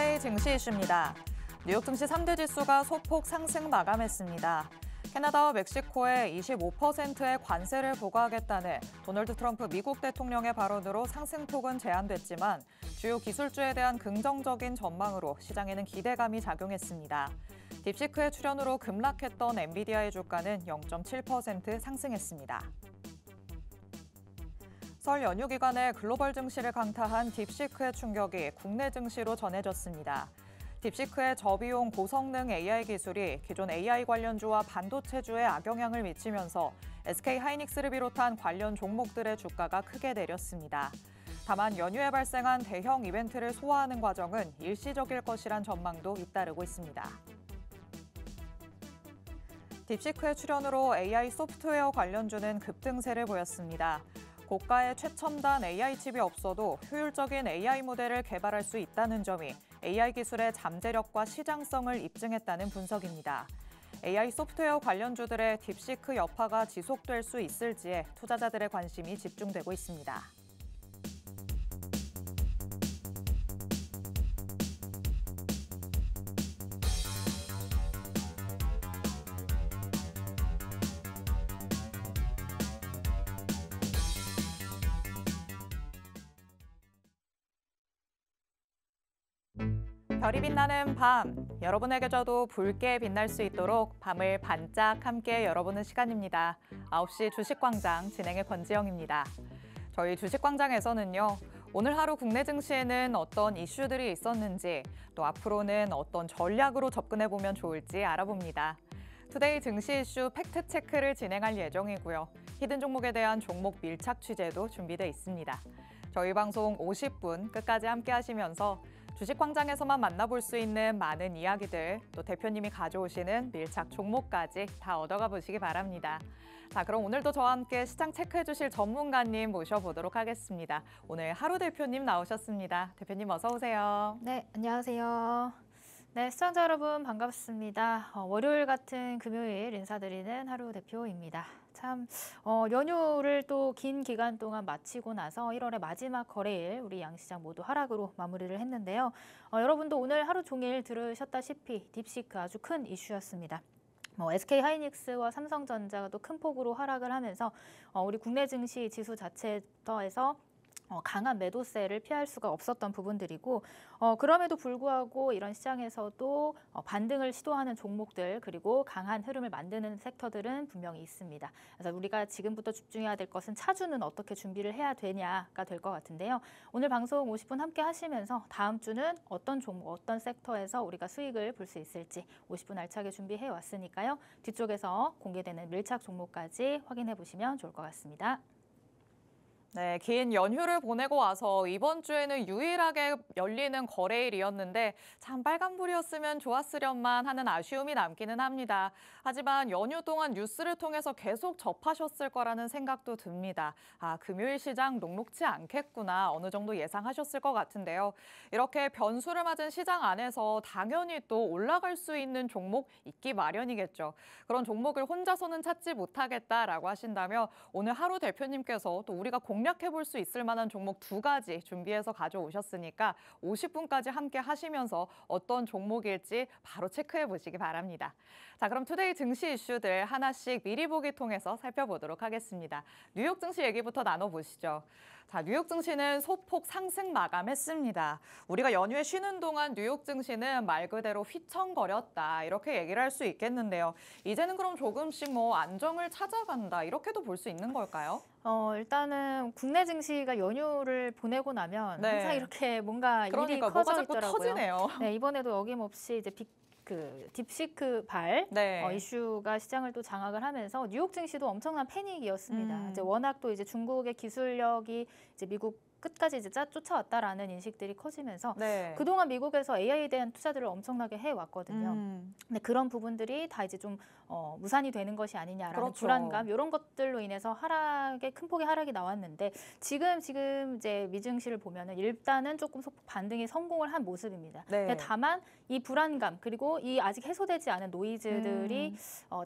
투데이 증시 이슈입니다. 뉴욕 증시 3대 지수가 소폭 상승 마감했습니다. 캐나다와 멕시코에 25%의 관세를 부과하겠다는 도널드 트럼프 미국 대통령의 발언으로 상승폭은 제한됐지만 주요 기술주에 대한 긍정적인 전망으로 시장에는 기대감이 작용했습니다. 딥시크의 출현으로 급락했던 엔비디아의 주가는 0.7% 상승했습니다. 설 연휴 기간에 글로벌 증시를 강타한 딥시크의 충격이 국내 증시로 전해졌습니다. 딥시크의 저비용 고성능 AI 기술이 기존 AI 관련주와 반도체주에 악영향을 미치면서 SK하이닉스를 비롯한 관련 종목들의 주가가 크게 내렸습니다. 다만 연휴에 발생한 대형 이벤트를 소화하는 과정은 일시적일 것이란 전망도 잇따르고 있습니다. 딥시크의 출현으로 AI 소프트웨어 관련주는 급등세를 보였습니다. 고가의 최첨단 AI 칩이 없어도 효율적인 AI 모델을 개발할 수 있다는 점이 AI 기술의 잠재력과 시장성을 입증했다는 분석입니다. AI 소프트웨어 관련주들의 딥시크 여파가 지속될 수 있을지에 투자자들의 관심이 집중되고 있습니다. 별이 빛나는 밤, 여러분에게저도 붉게 빛날 수 있도록 밤을 반짝 함께 열어보는 시간입니다. 9시 주식광장 진행의 권지영입니다. 저희 주식광장에서는요, 오늘 하루 국내 증시에는 어떤 이슈들이 있었는지, 또 앞으로는 어떤 전략으로 접근해보면 좋을지 알아봅니다. 투데이 증시 이슈 팩트체크를 진행할 예정이고요. 히든 종목에 대한 종목 밀착 취재도 준비돼 있습니다. 저희 방송 50분 끝까지 함께 하시면서 주식광장에서만 만나볼 수 있는 많은 이야기들, 또 대표님이 가져오시는 밀착 종목까지 다 얻어가 보시기 바랍니다. 자, 그럼 오늘도 저와 함께 시장 체크해 주실 전문가님 모셔보도록 하겠습니다. 오늘 하루 대표님 나오셨습니다. 대표님 어서 오세요. 네, 안녕하세요. 네, 시청자 여러분 반갑습니다. 월요일 같은 금요일 인사드리는 하루 대표입니다. 참 연휴를 또 긴 기간 동안 마치고 나서 1월의 마지막 거래일 우리 양시장 모두 하락으로 마무리를 했는데요. 여러분도 오늘 하루 종일 들으셨다시피 딥시크 아주 큰 이슈였습니다. SK하이닉스와 삼성전자가 또 큰 폭으로 하락을 하면서 우리 국내 증시 지수 자체에서 강한 매도세를 피할 수가 없었던 부분들이고 그럼에도 불구하고 이런 시장에서도 반등을 시도하는 종목들 그리고 강한 흐름을 만드는 섹터들은 분명히 있습니다. 그래서 우리가 지금부터 집중해야 될 것은 차주는 어떻게 준비를 해야 되냐가 될 것 같은데요. 오늘 방송 50분 함께 하시면서 다음 주는 어떤 종목, 어떤 섹터에서 우리가 수익을 볼 수 있을지 50분 알차게 준비해 왔으니까요. 뒤쪽에서 공개되는 밀착 종목까지 확인해 보시면 좋을 것 같습니다. 네, 긴 연휴를 보내고 와서 이번 주에는 유일하게 열리는 거래일이었는데 참 빨간불이었으면 좋았으련만 하는 아쉬움이 남기는 합니다. 하지만 연휴 동안 뉴스를 통해서 계속 접하셨을 거라는 생각도 듭니다. 아, 금요일 시장 녹록지 않겠구나 어느 정도 예상하셨을 것 같은데요. 이렇게 변수를 맞은 시장 안에서 당연히 또 올라갈 수 있는 종목 있기 마련이겠죠. 그런 종목을 혼자서는 찾지 못하겠다라고 하신다면 오늘 하루 대표님께서 또 우리가 공략해볼 수 있을 만한 종목 2가지 준비해서 가져오셨으니까 50분까지 함께 하시면서 어떤 종목일지 바로 체크해 보시기 바랍니다. 자, 그럼 투데이 증시 이슈들 하나씩 미리 보기 통해서 살펴보도록 하겠습니다. 뉴욕 증시 얘기부터 나눠보시죠. 자, 뉴욕 증시는 소폭 상승 마감했습니다. 우리가 연휴에 쉬는 동안 뉴욕 증시는 말 그대로 휘청거렸다 이렇게 얘기를 할 수 있겠는데요. 이제는 그럼 조금씩 안정을 찾아간다 이렇게도 볼 수 있는 걸까요? 일단은 국내 증시가 연휴를 보내고 나면 네. 항상 이렇게 뭔가 일이 뭐가 커져 자꾸 있더라고요. 터지네요. 네, 이번에도 어김없이 이제 딥시크 발 네. 이슈가 시장을 또 장악을 하면서 뉴욕 증시도 엄청난 패닉이었습니다. 이제 워낙 또 이제 중국의 기술력이 이제 미국 끝까지 이제 쫓아왔다라는 인식들이 커지면서 네. 그동안 미국에서 AI에 대한 투자들을 엄청나게 해왔거든요. 근데 그런 부분들이 다 이제 좀 무산이 되는 것이 아니냐라는 그렇죠. 불안감 이런 것들로 인해서 큰 폭의 하락이 나왔는데 지금 이제 미증시를 보면은 일단은 조금 소폭 반등이 성공을 한 모습입니다. 네. 근데 다만 이 불안감 그리고 이 아직 해소되지 않은 노이즈들이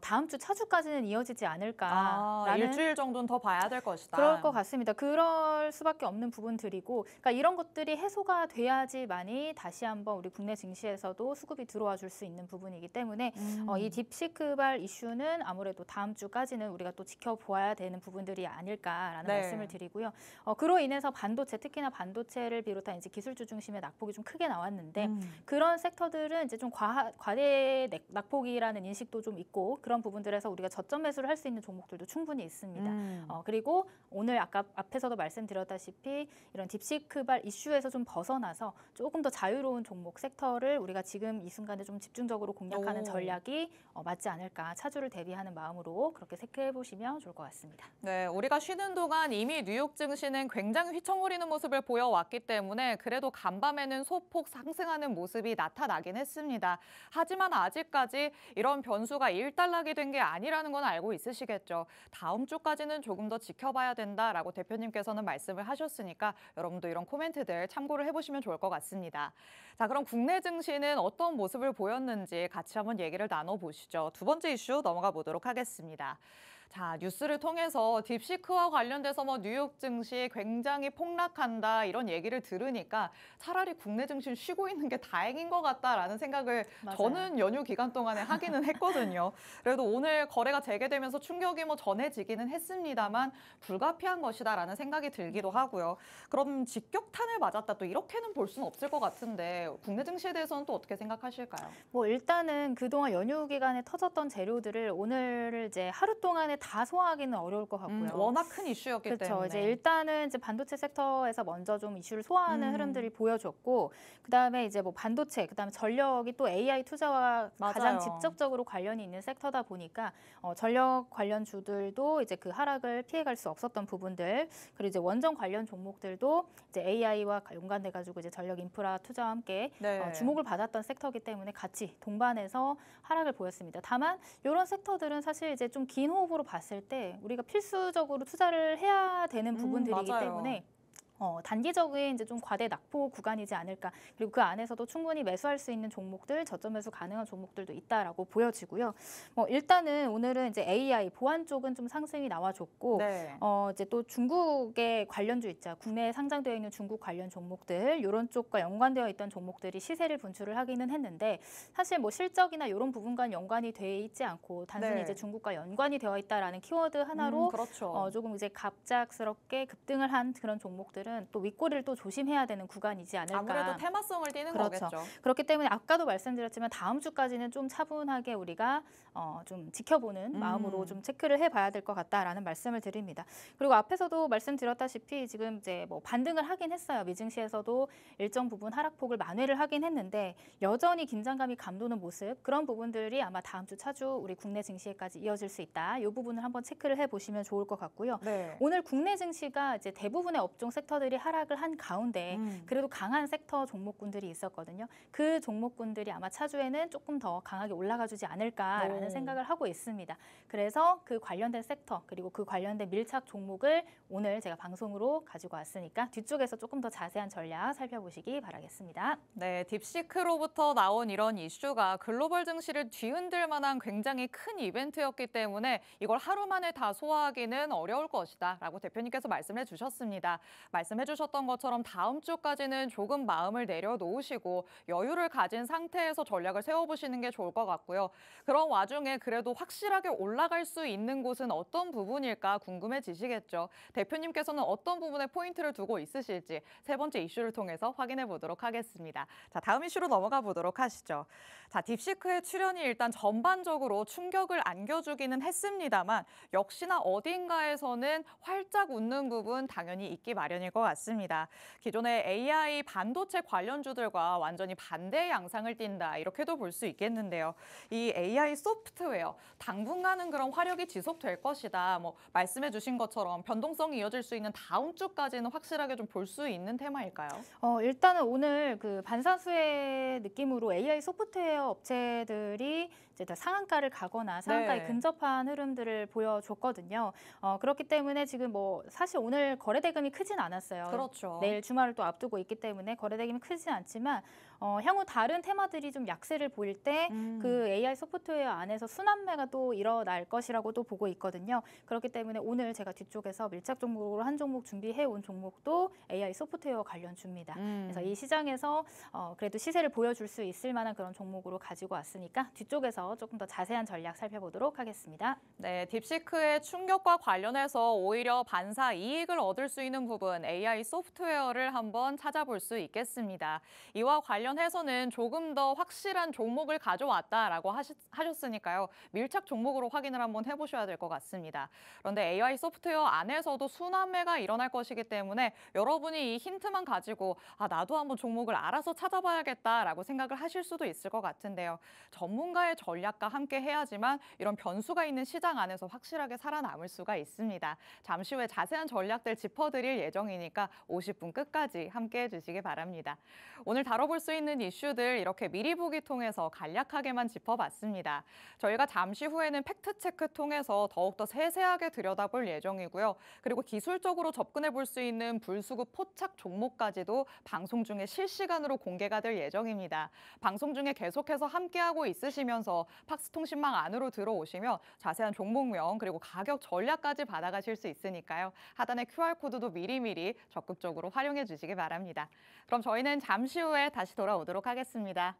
다음 주 차주까지는 이어지지 않을까라는 일주일 정도는 더 봐야 될 것이다. 그럴 것 같습니다. 그럴 수밖에 없는 부분. 부분들이고, 그러니까 이런 것들이 해소가 돼야지만이 다시 한번 우리 국내 증시에서도 수급이 들어와 줄 수 있는 부분이기 때문에 이 딥시크발 이슈는 아무래도 다음 주까지는 우리가 또 지켜보아야 되는 부분들이 아닐까라는 네. 말씀을 드리고요. 그로 인해서 반도체, 특히나 반도체를 비롯한 이제 기술주 중심의 낙폭이 좀 크게 나왔는데 그런 섹터들은 이제 좀 과대 낙폭이라는 인식도 좀 있고 그런 부분들에서 우리가 저점 매수를 할 수 있는 종목들도 충분히 있습니다. 그리고 오늘 아까 앞에서도 말씀드렸다시피 이런 딥시크발 이슈에서 좀 벗어나서 조금 더 자유로운 종목 섹터를 우리가 지금 이 순간에 좀 집중적으로 공략하는 오. 전략이 맞지 않을까, 차주를 대비하는 마음으로 그렇게 체크해 보시면 좋을 것 같습니다. 네, 우리가 쉬는 동안 이미 뉴욕 증시는 굉장히 휘청거리는 모습을 보여왔기 때문에 그래도 간밤에는 소폭 상승하는 모습이 나타나긴 했습니다. 하지만 아직까지 이런 변수가 일단락이 된 게 아니라는 건 알고 있으시겠죠. 다음 주까지는 조금 더 지켜봐야 된다라고 대표님께서는 말씀을 하셨으니까 여러분도 이런 코멘트들 참고를 해보시면 좋을 것 같습니다. 자, 그럼 국내 증시는 어떤 모습을 보였는지 같이 한번 얘기를 나눠보시죠. 두 번째 이슈 넘어가 보도록 하겠습니다. 자, 뉴스를 통해서 딥시크와 관련돼서 뉴욕 증시 굉장히 폭락한다 이런 얘기를 들으니까 차라리 국내 증시 쉬고 있는 게 다행인 것 같다라는 생각을 맞아요. 저는 연휴 기간 동안에 하기는 했거든요. 그래도 오늘 거래가 재개되면서 충격이 전해지기는 했습니다만 불가피한 것이다라는 생각이 들기도 하고요. 그럼 직격탄을 맞았다 또 이렇게는 볼 수는 없을 것 같은데 국내 증시에 대해서는 또 어떻게 생각하실까요? 일단은 그동안 연휴 기간에 터졌던 재료들을 오늘 이제 하루 동안에 다 소화하기는 어려울 것 같고요. 워낙 큰 이슈였기 그렇죠. 때문에. 이제 일단은 이제 반도체 섹터에서 먼저 좀 이슈를 소화하는 흐름들이 보여줬고, 그다음에 이제 반도체, 그다음에 전력이 또 AI 투자와 가장 맞아요. 직접적으로 관련이 있는 섹터다 보니까 전력 관련 주들도 이제 그 하락을 피해갈 수 없었던 부분들, 그리고 이제 원전 관련 종목들도 이제 AI와 연관돼 가지고 이제 전력 인프라 투자와 함께 네. 주목을 받았던 섹터이기 때문에 같이 동반해서 하락을 보였습니다. 다만 이런 섹터들은 사실 이제 좀 긴 호흡으로 봤을 때 우리가 필수적으로 투자를 해야 되는 부분들이기 맞아요. 때문에 단기적인 이제 좀 과대 낙폭 구간이지 않을까. 그리고 그 안에서도 충분히 매수할 수 있는 종목들, 저점 매수 가능한 종목들도 있다라고 보여지고요. 일단은 오늘은 이제 AI 보안 쪽은 좀 상승이 나와줬고, 네. 이제 또 중국의 관련주 있죠. 국내에 상장되어 있는 중국 관련 종목들, 이런 쪽과 연관되어 있던 종목들이 시세를 분출을 하기는 했는데 사실 실적이나 이런 부분과 연관이 돼 있지 않고 단순히 네. 이제 중국과 연관이 되어 있다라는 키워드 하나로 그렇죠. 조금 이제 갑작스럽게 급등을 한 그런 종목들은 또 윗꼬리를 또 조심해야 되는 구간이지 않을까. 아무래도 테마성을 띠는 그렇죠. 거겠죠. 그렇기 때문에 아까도 말씀드렸지만 다음 주까지는 좀 차분하게 우리가 좀 지켜보는 마음으로 좀 체크를 해봐야 될 것 같다라는 말씀을 드립니다. 그리고 앞에서도 말씀드렸다시피 지금 이제 반등을 하긴 했어요. 미증시에서도 일정 부분 하락폭을 만회를 하긴 했는데 여전히 긴장감이 감도는 모습, 그런 부분들이 아마 다음 주 차주 우리 국내 증시에까지 이어질 수 있다. 이 부분을 한번 체크를 해보시면 좋을 것 같고요. 네. 오늘 국내 증시가 이제 대부분의 업종 섹터들이 하락을 한 가운데 그래도 강한 섹터 종목군들이 있었거든요. 그 종목군들이 아마 차주에는 조금 더 강하게 올라가주지 않을까라는 생각을 하고 있습니다. 그래서 그 관련된 섹터 그리고 그 관련된 밀착 종목을 오늘 제가 방송으로 가지고 왔으니까 뒤쪽에서 조금 더 자세한 전략 살펴보시기 바라겠습니다. 네, 딥시크로부터 나온 이런 이슈가 글로벌 증시를 뒤흔들 만한 굉장히 큰 이벤트였기 때문에 이걸 하루 만에 다 소화하기는 어려울 것이다 라고 대표님께서 말씀해 주셨습니다. 말씀해 주셨던 것처럼 다음 주까지는 조금 마음을 내려놓으시고 여유를 가진 상태에서 전략을 세워보시는 게 좋을 것 같고요. 그런 와중에 그래도 확실하게 올라갈 수 있는 곳은 어떤 부분일까 궁금해지시겠죠. 대표님께서는 어떤 부분에 포인트를 두고 있으실지 세 번째 이슈를 통해서 확인해 보도록 하겠습니다. 자, 다음 이슈로 넘어가 보도록 하시죠. 자, 딥시크의 출현이 일단 전반적으로 충격을 안겨주기는 했습니다만 역시나 어딘가에서는 활짝 웃는 부분 당연히 있기 마련일 것 같습니다. 기존의 AI 반도체 관련주들과 완전히 반대의 양상을 띈다 이렇게도 볼 수 있겠는데요. 이 AI 소프트웨어 당분간은 그런 화력이 지속될 것이다. 말씀해 주신 것처럼 변동성이 이어질 수 있는 다음 주까지는 확실하게 좀 볼 수 있는 테마일까요? 일단은 오늘 그 반사수의 느낌으로 AI 소프트웨어 업체들이 이제 더 상한가를 가거나 상한가에 네. 근접한 흐름들을 보여줬거든요. 그렇기 때문에 지금 뭐 사실 오늘 거래 대금이 크진 않았어요. 그렇죠. 내일 주말을 또 앞두고 있기 때문에 거래 대금이 크진 않지만 향후 다른 테마들이 좀 약세를 보일 때 그 AI 소프트웨어 안에서 순환매가 또 일어날 것이라고 또 보고 있거든요. 그렇기 때문에 오늘 제가 뒤쪽에서 밀착 종목으로 한 종목 준비해 온 종목도 AI 소프트웨어 관련주입니다. 그래서 이 시장에서 그래도 시세를 보여줄 수 있을 만한 그런 종목으로 가지고 왔으니까 뒤쪽에서 조금 더 자세한 전략 살펴보도록 하겠습니다. 네, 딥시크의 충격과 관련해서 오히려 반사 이익을 얻을 수 있는 부분 AI 소프트웨어를 한번 찾아볼 수 있겠습니다. 이와 관련해서는 조금 더 확실한 종목을 가져왔다라고 하셨으니까요. 밀착 종목으로 확인을 한번 해보셔야 될 것 같습니다. 그런데 AI 소프트웨어 안에서도 순환매가 일어날 것이기 때문에 여러분이 이 힌트만 가지고 나도 한번 종목을 알아서 찾아봐야겠다라고 생각을 하실 수도 있을 것 같은데요. 전문가의 전략과 함께 해야지만 이런 변수가 있는 시장 안에서 확실하게 살아남을 수가 있습니다. 잠시 후에 자세한 전략들 짚어드릴 예정이니까 50분 끝까지 함께 해주시기 바랍니다. 오늘 다뤄볼 수 있는 이슈들 이렇게 미리 보기 통해서 간략하게만 짚어봤습니다. 저희가 잠시 후에는 팩트체크 통해서 더욱더 세세하게 들여다볼 예정이고요. 그리고 기술적으로 접근해 볼 수 있는 불수급 포착 종목까지도 방송 중에 실시간으로 공개가 될 예정입니다. 방송 중에 계속해서 함께하고 있으시면서 팍스통신망 안으로 들어오시면 자세한 종목명 그리고 가격 전략까지 받아가실 수 있으니까요. 하단의 QR코드도 미리미리 적극적으로 활용해 주시기 바랍니다. 그럼 저희는 잠시 후에 다시 돌아오도록 하겠습니다.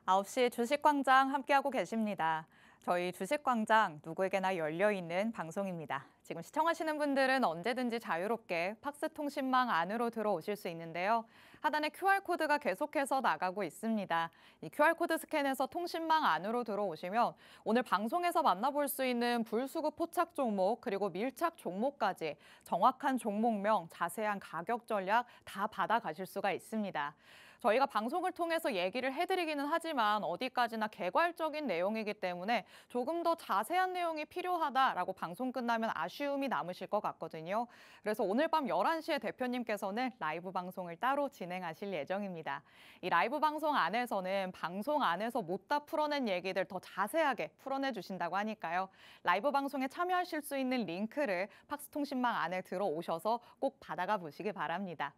아홉 시 주식광장 함께하고 계십니다. 저희 주식광장 누구에게나 열려있는 방송입니다. 지금 시청하시는 분들은 언제든지 자유롭게 팍스통신망 안으로 들어오실 수 있는데요. 하단에 QR코드가 계속해서 나가고 있습니다. 이 QR코드 스캔해서 통신망 안으로 들어오시면 오늘 방송에서 만나볼 수 있는 불수급 포착 종목 그리고 밀착 종목까지 정확한 종목명, 자세한 가격 전략 다 받아가실 수가 있습니다. 저희가 방송을 통해서 얘기를 해드리기는 하지만 어디까지나 개괄적인 내용이기 때문에 조금 더 자세한 내용이 필요하다라고 방송 끝나면 아쉬움이 남으실 것 같거든요. 그래서 오늘 밤 11시에 대표님께서는 라이브 방송을 따로 진행하실 예정입니다. 이 라이브 방송 안에서는 방송 안에서 못다 풀어낸 얘기들 더 자세하게 풀어내 주신다고 하니까요. 라이브 방송에 참여하실 수 있는 링크를 팍스통신망 안에 들어오셔서 꼭 받아가 보시기 바랍니다.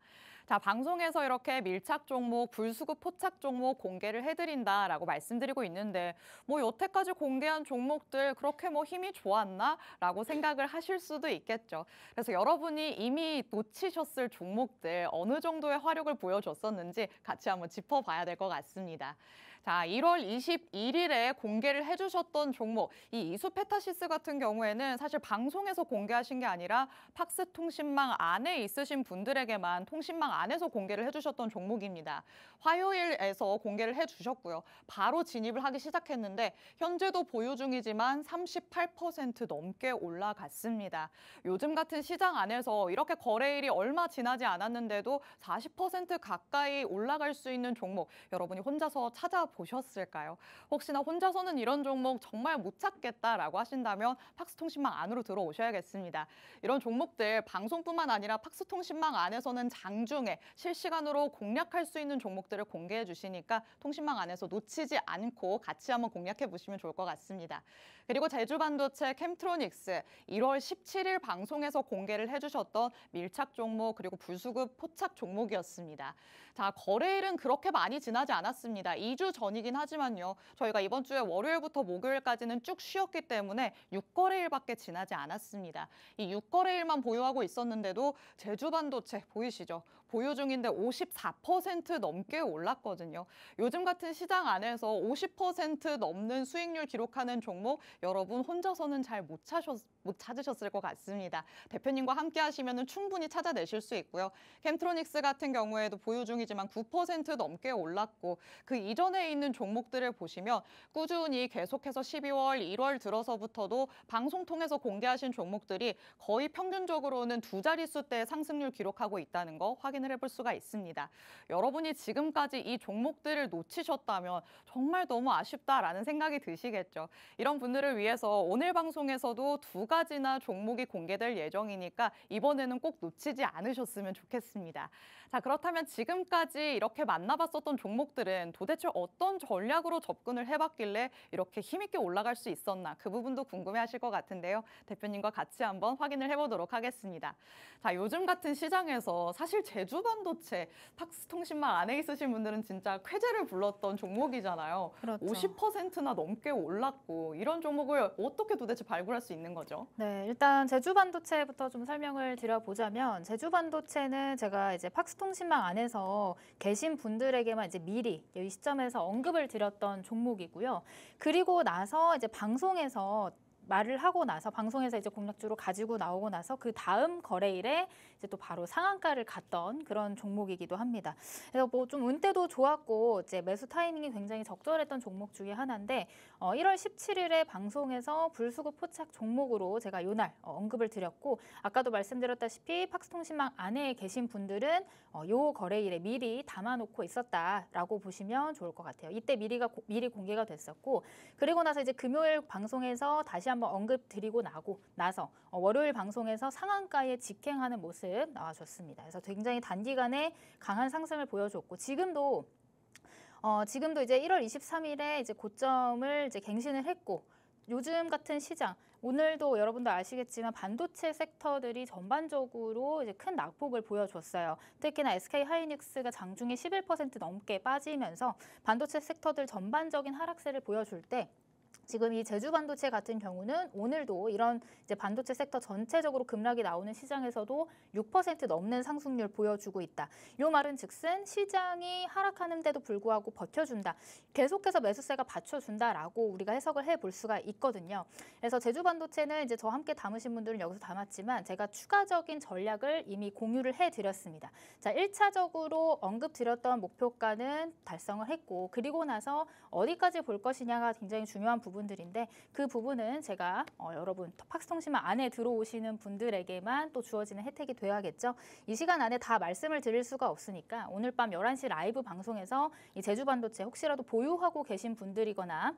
자, 방송에서 이렇게 밀착 종목, 불수급 포착 종목 공개를 해드린다라고 말씀드리고 있는데 뭐 여태까지 공개한 종목들 그렇게 뭐 힘이 좋았나? 라고 생각을 하실 수도 있겠죠. 그래서 여러분이 이미 놓치셨을 종목들 어느 정도의 화력을 보여줬었는지 같이 한번 짚어봐야 될 것 같습니다. 자, 1월 21일에 공개를 해주셨던 종목, 이 이수페타시스 같은 경우에는 사실 방송에서 공개하신 게 아니라 팍스통신망 안에 있으신 분들에게만 통신망 안에서 공개를 해주셨던 종목입니다. 화요일에서 공개를 해주셨고요. 바로 진입을 하기 시작했는데 현재도 보유 중이지만 38% 넘게 올라갔습니다. 요즘 같은 시장 안에서 이렇게 거래일이 얼마 지나지 않았는데도 40% 가까이 올라갈 수 있는 종목, 여러분이 혼자서 찾아보셨을까요? 혹시나 혼자서는 이런 종목 정말 못 찾겠다라고 하신다면 팍스통신망 안으로 들어오셔야겠습니다. 이런 종목들 방송뿐만 아니라 팍스통신망 안에서는 장중에 실시간으로 공략할 수 있는 종목들을 공개해 주시니까 통신망 안에서 놓치지 않고 같이 한번 공략해 보시면 좋을 것 같습니다. 그리고 제주반도체 캠트로닉스 1월 17일 방송에서 공개를 해주셨던 밀착 종목 그리고 불수급 포착 종목이었습니다. 자, 거래일은 그렇게 많이 지나지 않았습니다. 2주 전이긴 하지만요. 저희가 이번 주에 월요일부터 목요일까지는 쭉 쉬었기 때문에 6거래일밖에 지나지 않았습니다. 이 6거래일만 보유하고 있었는데도 제주반도체 보이시죠? 보유 중인데 54% 넘게 올랐거든요. 요즘 같은 시장 안에서 50% 넘는 수익률 기록하는 종목 여러분 혼자서는 잘 못 찾으셨을 것 같습니다. 대표님과 함께 하시면 충분히 찾아내실 수 있고요. 캠트로닉스 같은 경우에도 보유 중이지만 9% 넘게 올랐고 그 이전에 있는 종목들을 보시면 꾸준히 계속해서 12월, 1월 들어서부터도 방송 통해서 공개하신 종목들이 거의 평균적으로는 두 자릿수대의 상승률 기록하고 있다는 거 확인을 해볼 수가 있습니다. 여러분이 지금까지 이 종목들을 놓치셨다면 정말 너무 아쉽다라는 생각이 드시겠죠. 이런 분들을 위해서 오늘 방송에서도 두 가지나 종목이 공개될 예정이니까 이번에는 꼭 놓치지 않으셨으면 좋겠습니다. 자, 그렇다면 지금까지 이렇게 만나봤었던 종목들은 도대체 어떤 전략으로 접근을 해봤길래 이렇게 힘있게 올라갈 수 있었나 그 부분도 궁금해하실 것 같은데요. 대표님과 같이 한번 확인을 해보도록 하겠습니다. 자, 요즘 같은 시장에서 사실 제주반도체 팍스통신망 안에 있으신 분들은 진짜 쾌재를 불렀던 종목이잖아요. 그렇죠. 50%나 넘게 올랐고 이런 종목을 어떻게 도대체 발굴할 수 있는 거죠? 네, 일단 제주반도체부터 좀 설명을 드려보자면 제주반도체는 제가 이제 팍스통신망 안에서 계신 분들에게만 이제 미리 이 시점에서 언급을 드렸던 종목이고요. 그리고 나서 이제 방송에서 말을 하고 나서 방송에서 이제 공략주로 가지고 나오고 나서 그 다음 거래일에 이제 또 바로 상한가를 갔던 그런 종목이기도 합니다. 그래서 뭐 좀 운대도 좋았고 이제 매수 타이밍이 굉장히 적절했던 종목 중에 하나인데 1월 17일에 방송에서 불수급 포착 종목으로 제가 요날 언급을 드렸고 아까도 말씀드렸다시피 팍스통신망 안에 계신 분들은 요 거래일에 미리 담아놓고 있었다라고 보시면 좋을 것 같아요. 이때 미리 공개가 됐었고 그리고 나서 이제 금요일 방송에서 다시 한번 언급 드리고 나서 월요일 방송에서 상한가에 직행하는 모습 나와줬습니다. 그래서 굉장히 단기간에 강한 상승을 보여줬고 지금도 이제 1월 23일에 이제 고점을 이제 갱신을 했고 요즘 같은 시장 오늘도 여러분도 아시겠지만 반도체 섹터들이 전반적으로 이제 큰 낙폭을 보여줬어요. 특히나 SK하이닉스가 장중에 11% 넘게 빠지면서 반도체 섹터들 전반적인 하락세를 보여줄 때 지금 이 제주반도체 같은 경우는 오늘도 이런 이제 반도체 섹터 전체적으로 급락이 나오는 시장에서도 6% 넘는 상승률 보여주고 있다. 이 말은 즉슨 시장이 하락하는데도 불구하고 버텨준다. 계속해서 매수세가 받쳐준다라고 우리가 해석을 해볼 수가 있거든요. 그래서 제주반도체는 이제 저와 함께 담으신 분들은 여기서 담았지만 제가 추가적인 전략을 이미 공유를 해드렸습니다. 자, 1차적으로 언급드렸던 목표가는 달성을 했고 그리고 나서 어디까지 볼 것이냐가 굉장히 중요한 부분들인데 그 부분은 제가 여러분 팍스통신망 안에 들어오시는 분들에게만 또 주어지는 혜택이 되어야겠죠. 이 시간 안에 다 말씀을 드릴 수가 없으니까 오늘 밤 11시 라이브 방송에서 이 제주반도체 혹시라도 보유하고 계신 분들이거나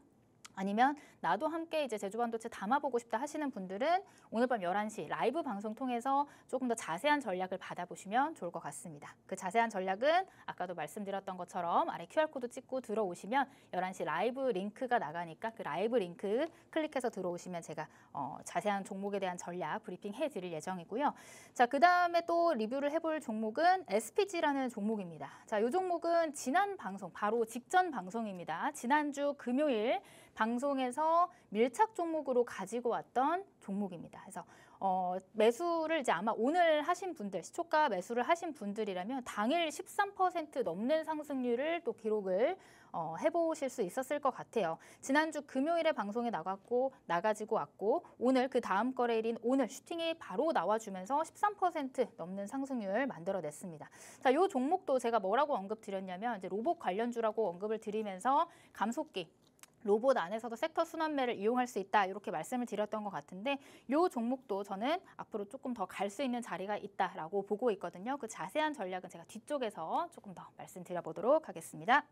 아니면 나도 함께 이제 제주반도체 담아보고 싶다 하시는 분들은 오늘 밤 11시 라이브 방송 통해서 조금 더 자세한 전략을 받아보시면 좋을 것 같습니다. 그 자세한 전략은 아까도 말씀드렸던 것처럼 아래 QR코드 찍고 들어오시면 11시 라이브 링크가 나가니까 그 라이브 링크 클릭해서 들어오시면 제가 자세한 종목에 대한 전략 브리핑 해드릴 예정이고요. 자, 그 다음에 또 리뷰를 해볼 종목은 SPG라는 종목입니다. 자, 이 종목은 지난 방송, 바로 직전 방송입니다. 지난주 금요일 방송에서 밀착 종목으로 가지고 왔던 종목입니다. 그래서 매수를 이제 아마 오늘 하신 분들, 시초가 매수를 하신 분들이라면 당일 13% 넘는 상승률을 또 기록을 해보실 수 있었을 것 같아요. 지난주 금요일에 방송에 나가지고 왔고 오늘 그 다음 거래일인 오늘 슈팅이 바로 나와주면서 13% 넘는 상승률 만들어냈습니다. 자, 이 종목도 제가 뭐라고 언급드렸냐면 이제 로봇 관련주라고 언급을 드리면서 감속기 로봇 안에서도 섹터 순환매를 이용할 수 있다 이렇게 말씀을 드렸던 것 같은데 이 종목도 저는 앞으로 조금 더 갈 수 있는 자리가 있다라고 보고 있거든요. 그 자세한 전략은 제가 뒤쪽에서 조금 더 말씀드려보도록 하겠습니다.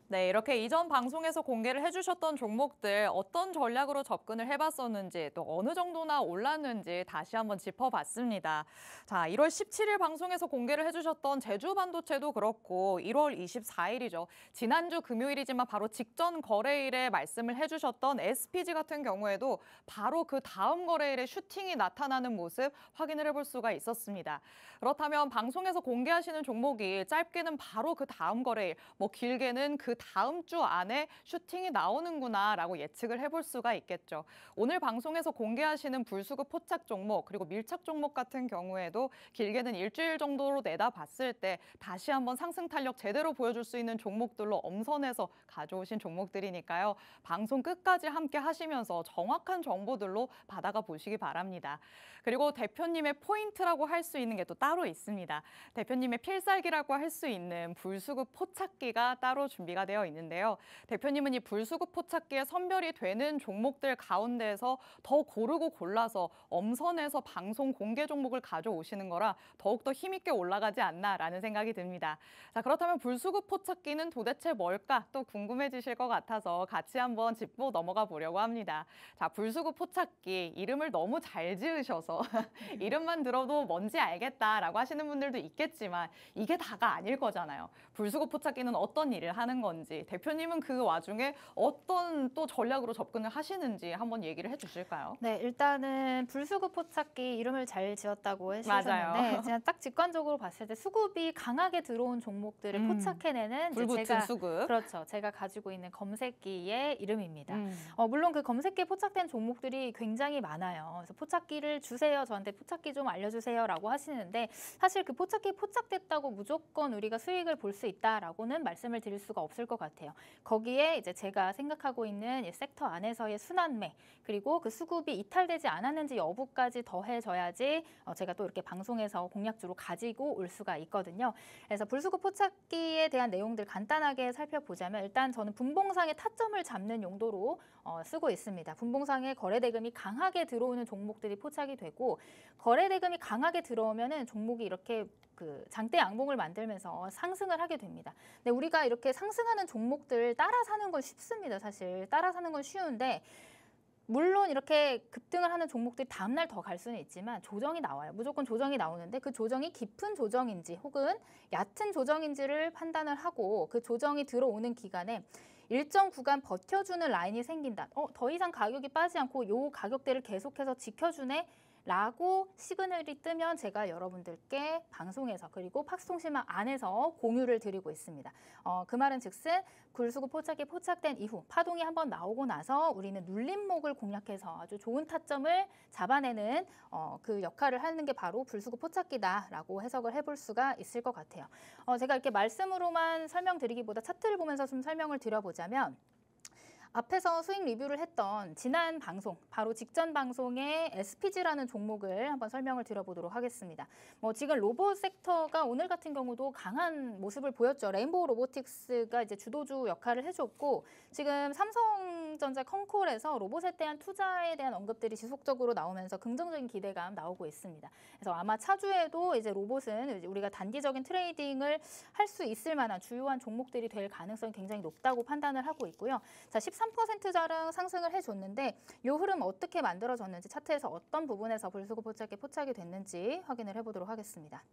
네, 이렇게 이전 방송에서 공개를 해주셨던 종목들 어떤 전략으로 접근을 해봤었는지 또 어느 정도나 올랐는지 다시 한번 짚어봤습니다. 자, 1월 17일 방송에서 공개를 해주셨던 제주반도체도 그렇고 1월 24일이죠. 지난주 금요일이지만 바로 직전 거래일에 말씀을 해주셨던 SPG 같은 경우에도 바로 그 다음 거래일에 슈팅이 나타나는 모습 확인을 해볼 수가 있었습니다. 그렇다면 방송에서 공개하시는 종목이 짧게는 바로 그 다음 거래일, 뭐 길게는 그 다음 주 안에 슈팅이 나오는구나라고 예측을 해볼 수가 있겠죠. 오늘 방송에서 공개하시는 불수급 포착 종목 그리고 밀착 종목 같은 경우에도 길게는 일주일 정도로 내다봤을 때 다시 한번 상승 탄력 제대로 보여줄 수 있는 종목들로 엄선해서 가져오신 종목들이니까요. 방송 끝까지 함께 하시면서 정확한 정보들로 받아가 보시기 바랍니다. 그리고 대표님의 포인트라고 할 수 있는 게 또 따로 있습니다. 대표님의 필살기라고 할 수 있는 불수급 포착기가 따로 준비가 되어 있는데요. 대표님은 이 불수급 포착기에 선별이 되는 종목들 가운데에서 더 고르고 골라서 엄선해서 방송 공개 종목을 가져오시는 거라 더욱더 힘있게 올라가지 않나라는 생각이 듭니다. 자, 그렇다면 불수급 포착기는 도대체 뭘까 또 궁금해지실 것 같아서 같이 한번 짚고 넘어가 보려고 합니다. 자, 불수급 포착기 이름을 너무 잘 지으셔서 이름만 들어도 뭔지 알겠다라고 하시는 분들도 있겠지만 이게 다가 아닐 거잖아요. 불수급 포착기는 어떤 일을 하는 건지 대표님은 그 와중에 어떤 또 전략으로 접근을 하시는지 한번 얘기를 해주실까요? 네, 일단은 불수급 포착기 이름을 잘 지었다고 맞아요. 해주셨는데 그냥 딱 직관적으로 봤을 때 수급이 강하게 들어온 종목들을 포착해내는 이제 불붙은 수급. 그렇죠. 제가 가지고 있는 검색기의 이름입니다. 물론 그 검색기에 포착된 종목들이 굉장히 많아요. 그래서 포착기를 주세요. 저한테 포착기 좀 알려주세요라고 하시는데 사실 그 포착기에 포착됐다고 무조건 우리가 수익을 볼 수 있다라고는 말씀을 드릴 수가 없을 것 같아요. 거기에 이제 제가 생각하고 있는 이 섹터 안에서의 순환매 그리고 그 수급이 이탈되지 않았는지 여부까지 더해져야지 제가 또 이렇게 방송에서 공략주로 가지고 올 수가 있거든요. 그래서 불수급 포착기에 대한 내용들 간단하게 살펴보자면 일단 저는 분봉상의 타점을 잡는 용도로 쓰고 있습니다. 분봉상에 거래대금이 강하게 들어오는 종목들이 포착이 되고 거래대금이 강하게 들어오면은 종목이 이렇게 그 장대 양봉을 만들면서 상승을 하게 됩니다. 근데 우리가 이렇게 상승하는 종목들 따라 사는 건 쉽습니다. 사실 따라 사는 건 쉬운데 물론 이렇게 급등을 하는 종목들이 다음날 더 갈 수는 있지만 조정이 나와요. 무조건 조정이 나오는데 그 조정이 깊은 조정인지 혹은 얕은 조정인지를 판단을 하고 그 조정이 들어오는 기간에 일정 구간 버텨주는 라인이 생긴다. 더 이상 가격이 빠지지 않고 요 가격대를 계속해서 지켜주네. 라고 시그널이 뜨면 제가 여러분들께 방송에서 그리고 팍스통신망 안에서 공유를 드리고 있습니다. 그 말은 즉슨 불수급 포착이 포착된 이후 파동이 한번 나오고 나서 우리는 눌림목을 공략해서 아주 좋은 타점을 잡아내는 그 역할을 하는 게 바로 불수급 포착기다라고 해석을 해볼 수가 있을 것 같아요. 제가 이렇게 말씀으로만 설명드리기보다 차트를 보면서 좀 설명을 드려보자면 앞에서 수익 리뷰를 했던 지난 방송, 바로 직전 방송의 SPG라는 종목을 한번 설명을 드려보도록 하겠습니다. 지금 로봇 섹터가 오늘 같은 경우도 강한 모습을 보였죠. 레인보우 로보틱스가 이제 주도주 역할을 해줬고 지금 삼성전자 컨콜에서 로봇에 대한 투자에 대한 언급들이 지속적으로 나오면서 긍정적인 기대감 나오고 있습니다. 그래서 아마 차주에도 이제 로봇은 우리가 단기적인 트레이딩을 할 수 있을 만한 주요한 종목들이 될 가능성이 굉장히 높다고 판단을 하고 있고요. 자, 13% 자랑 상승을 해줬는데 이 흐름 어떻게 만들어졌는지 차트에서 어떤 부분에서 불수급 포착이 됐는지 확인을 해보도록 하겠습니다.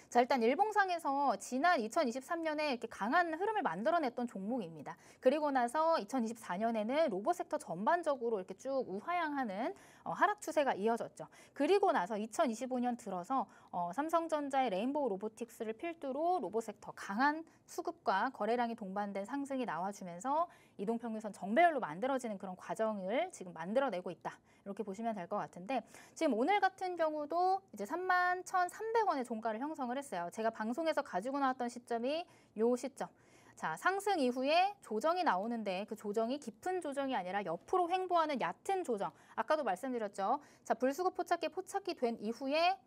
자, 일단 일봉상에서 지난 2023년에 이렇게 강한 흐름을 만들어냈던 종목입니다. 그리고 나서 2024년에는 로봇 섹터 전반적으로 이렇게 쭉 우하향하는 하락 추세가 이어졌죠. 그리고 나서 2025년 들어서 삼성전자의 레인보우 로보틱스를 필두로 로봇의 더 강한 수급과 거래량이 동반된 상승이 나와주면서 이동평균선 정배열로 만들어지는 그런 과정을 지금 만들어내고 있다. 이렇게 보시면 될 것 같은데 지금 오늘 같은 경우도 이제 31,300원의 종가를 형성을 했어요. 제가 방송에서 가지고 나왔던 시점이 요 시점. 자, 상승 이후에 조정이 나오는데 그 조정이 깊은 조정이 아니라 옆으로 횡보하는 얕은 조정. 아까도 말씀드렸죠. 자, 불수급 포착기 된 이후에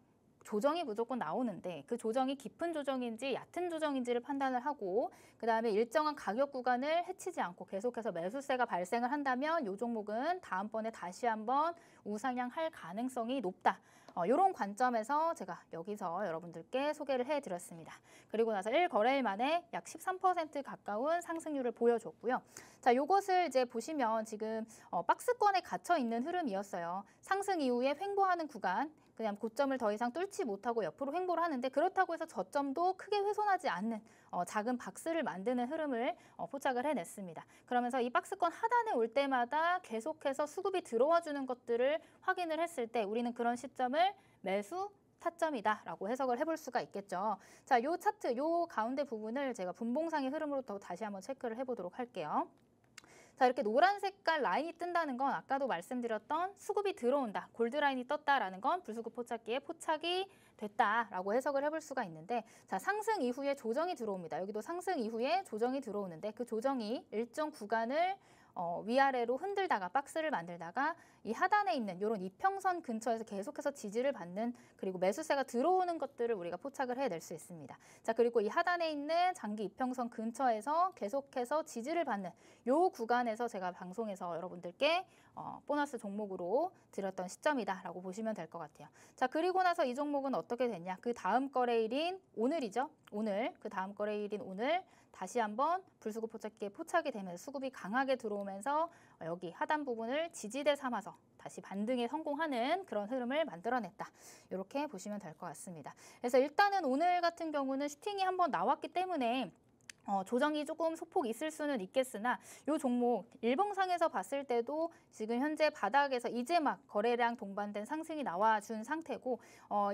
조정이 무조건 나오는데 그 조정이 깊은 조정인지 얕은 조정인지를 판단을 하고 그다음에 일정한 가격 구간을 해치지 않고 계속해서 매수세가 발생을 한다면 이 종목은 다음번에 다시 한번 우상향할 가능성이 높다. 이런 관점에서 제가 여기서 여러분들께 소개를 해드렸습니다. 그리고 나서 1거래일 만에 약 13% 가까운 상승률을 보여줬고요. 자, 이것을 이제 보시면 지금 박스권에 갇혀 있는 흐름이었어요. 상승 이후에 횡보하는 구간, 그냥 고점을 더 이상 뚫지 못하고 옆으로 횡보를 하는데 그렇다고 해서 저점도 크게 훼손하지 않는 작은 박스를 만드는 흐름을 포착을 해냈습니다. 그러면서 이 박스권 하단에 올 때마다 계속해서 수급이 들어와 주는 것들을 확인을 했을 때 우리는 그런 시점을 매수 타점이다라고 해석을 해볼 수가 있겠죠. 자, 요 차트, 요 가운데 부분을 제가 분봉상의 흐름으로 더 다시 한번 체크를 해보도록 할게요. 자, 이렇게 노란 색깔 라인이 뜬다는 건 아까도 말씀드렸던 수급이 들어온다, 골드라인이 떴다라는 건 불수급 포착기에 포착이 됐다라고 해석을 해볼 수가 있는데 자, 상승 이후에 조정이 들어옵니다. 여기도 상승 이후에 조정이 들어오는데 그 조정이 일정 구간을 위아래로 흔들다가 박스를 만들다가 이 하단에 있는 이런 이평선 근처에서 계속해서 지지를 받는 그리고 매수세가 들어오는 것들을 우리가 포착을 해낼 수 있습니다. 자, 그리고 이 하단에 있는 장기 이평선 근처에서 계속해서 지지를 받는 이 구간에서 제가 방송에서 여러분들께 보너스 종목으로 드렸던 시점이다라고 보시면 될 것 같아요. 자, 그리고 나서 이 종목은 어떻게 됐냐? 그 다음 거래일인 오늘이죠. 오늘 그 다음 거래일인 오늘 다시 한번 불수급 포착기에 포착이 되면서 수급이 강하게 들어오면서 여기 하단 부분을 지지대 삼아서 다시 반등에 성공하는 그런 흐름을 만들어냈다. 이렇게 보시면 될 것 같습니다. 그래서 일단은 오늘 같은 경우는 슈팅이 한번 나왔기 때문에 조정이 조금 소폭 있을 수는 있겠으나 이 종목 일봉상에서 봤을 때도 지금 현재 바닥에서 이제 막 거래량 동반된 상승이 나와준 상태고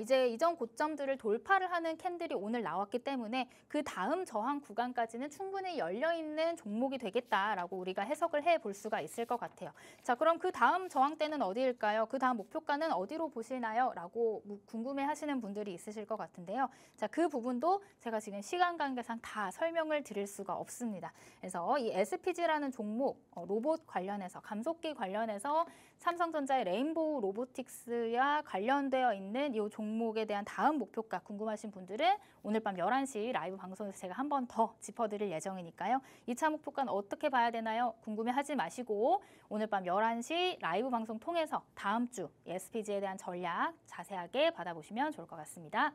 이제 이전 고점들을 돌파를 하는 캔들이 오늘 나왔기 때문에 그 다음 저항 구간까지는 충분히 열려있는 종목이 되겠다라고 우리가 해석을 해볼 수가 있을 것 같아요. 자, 그럼 그 다음 저항대는 어디일까요? 그 다음 목표가는 어디로 보시나요? 라고 궁금해 하시는 분들이 있으실 것 같은데요. 자, 그 부분도 제가 지금 시간 관계상 다 설명을 드릴 수가 없습니다. 그래서 이 SPG라는 종목 로봇 관련해서 감속기 관련해서 삼성전자의 레인보우 로보틱스와 관련되어 있는 이 종목에 대한 다음 목표가 궁금하신 분들은 오늘 밤 11시 라이브 방송에서 제가 한 번 더 짚어드릴 예정이니까요. 2차 목표가는 어떻게 봐야 되나요? 궁금해하지 마시고 오늘 밤 11시 라이브 방송 통해서 다음 주 SPG에 대한 전략 자세하게 받아보시면 좋을 것 같습니다.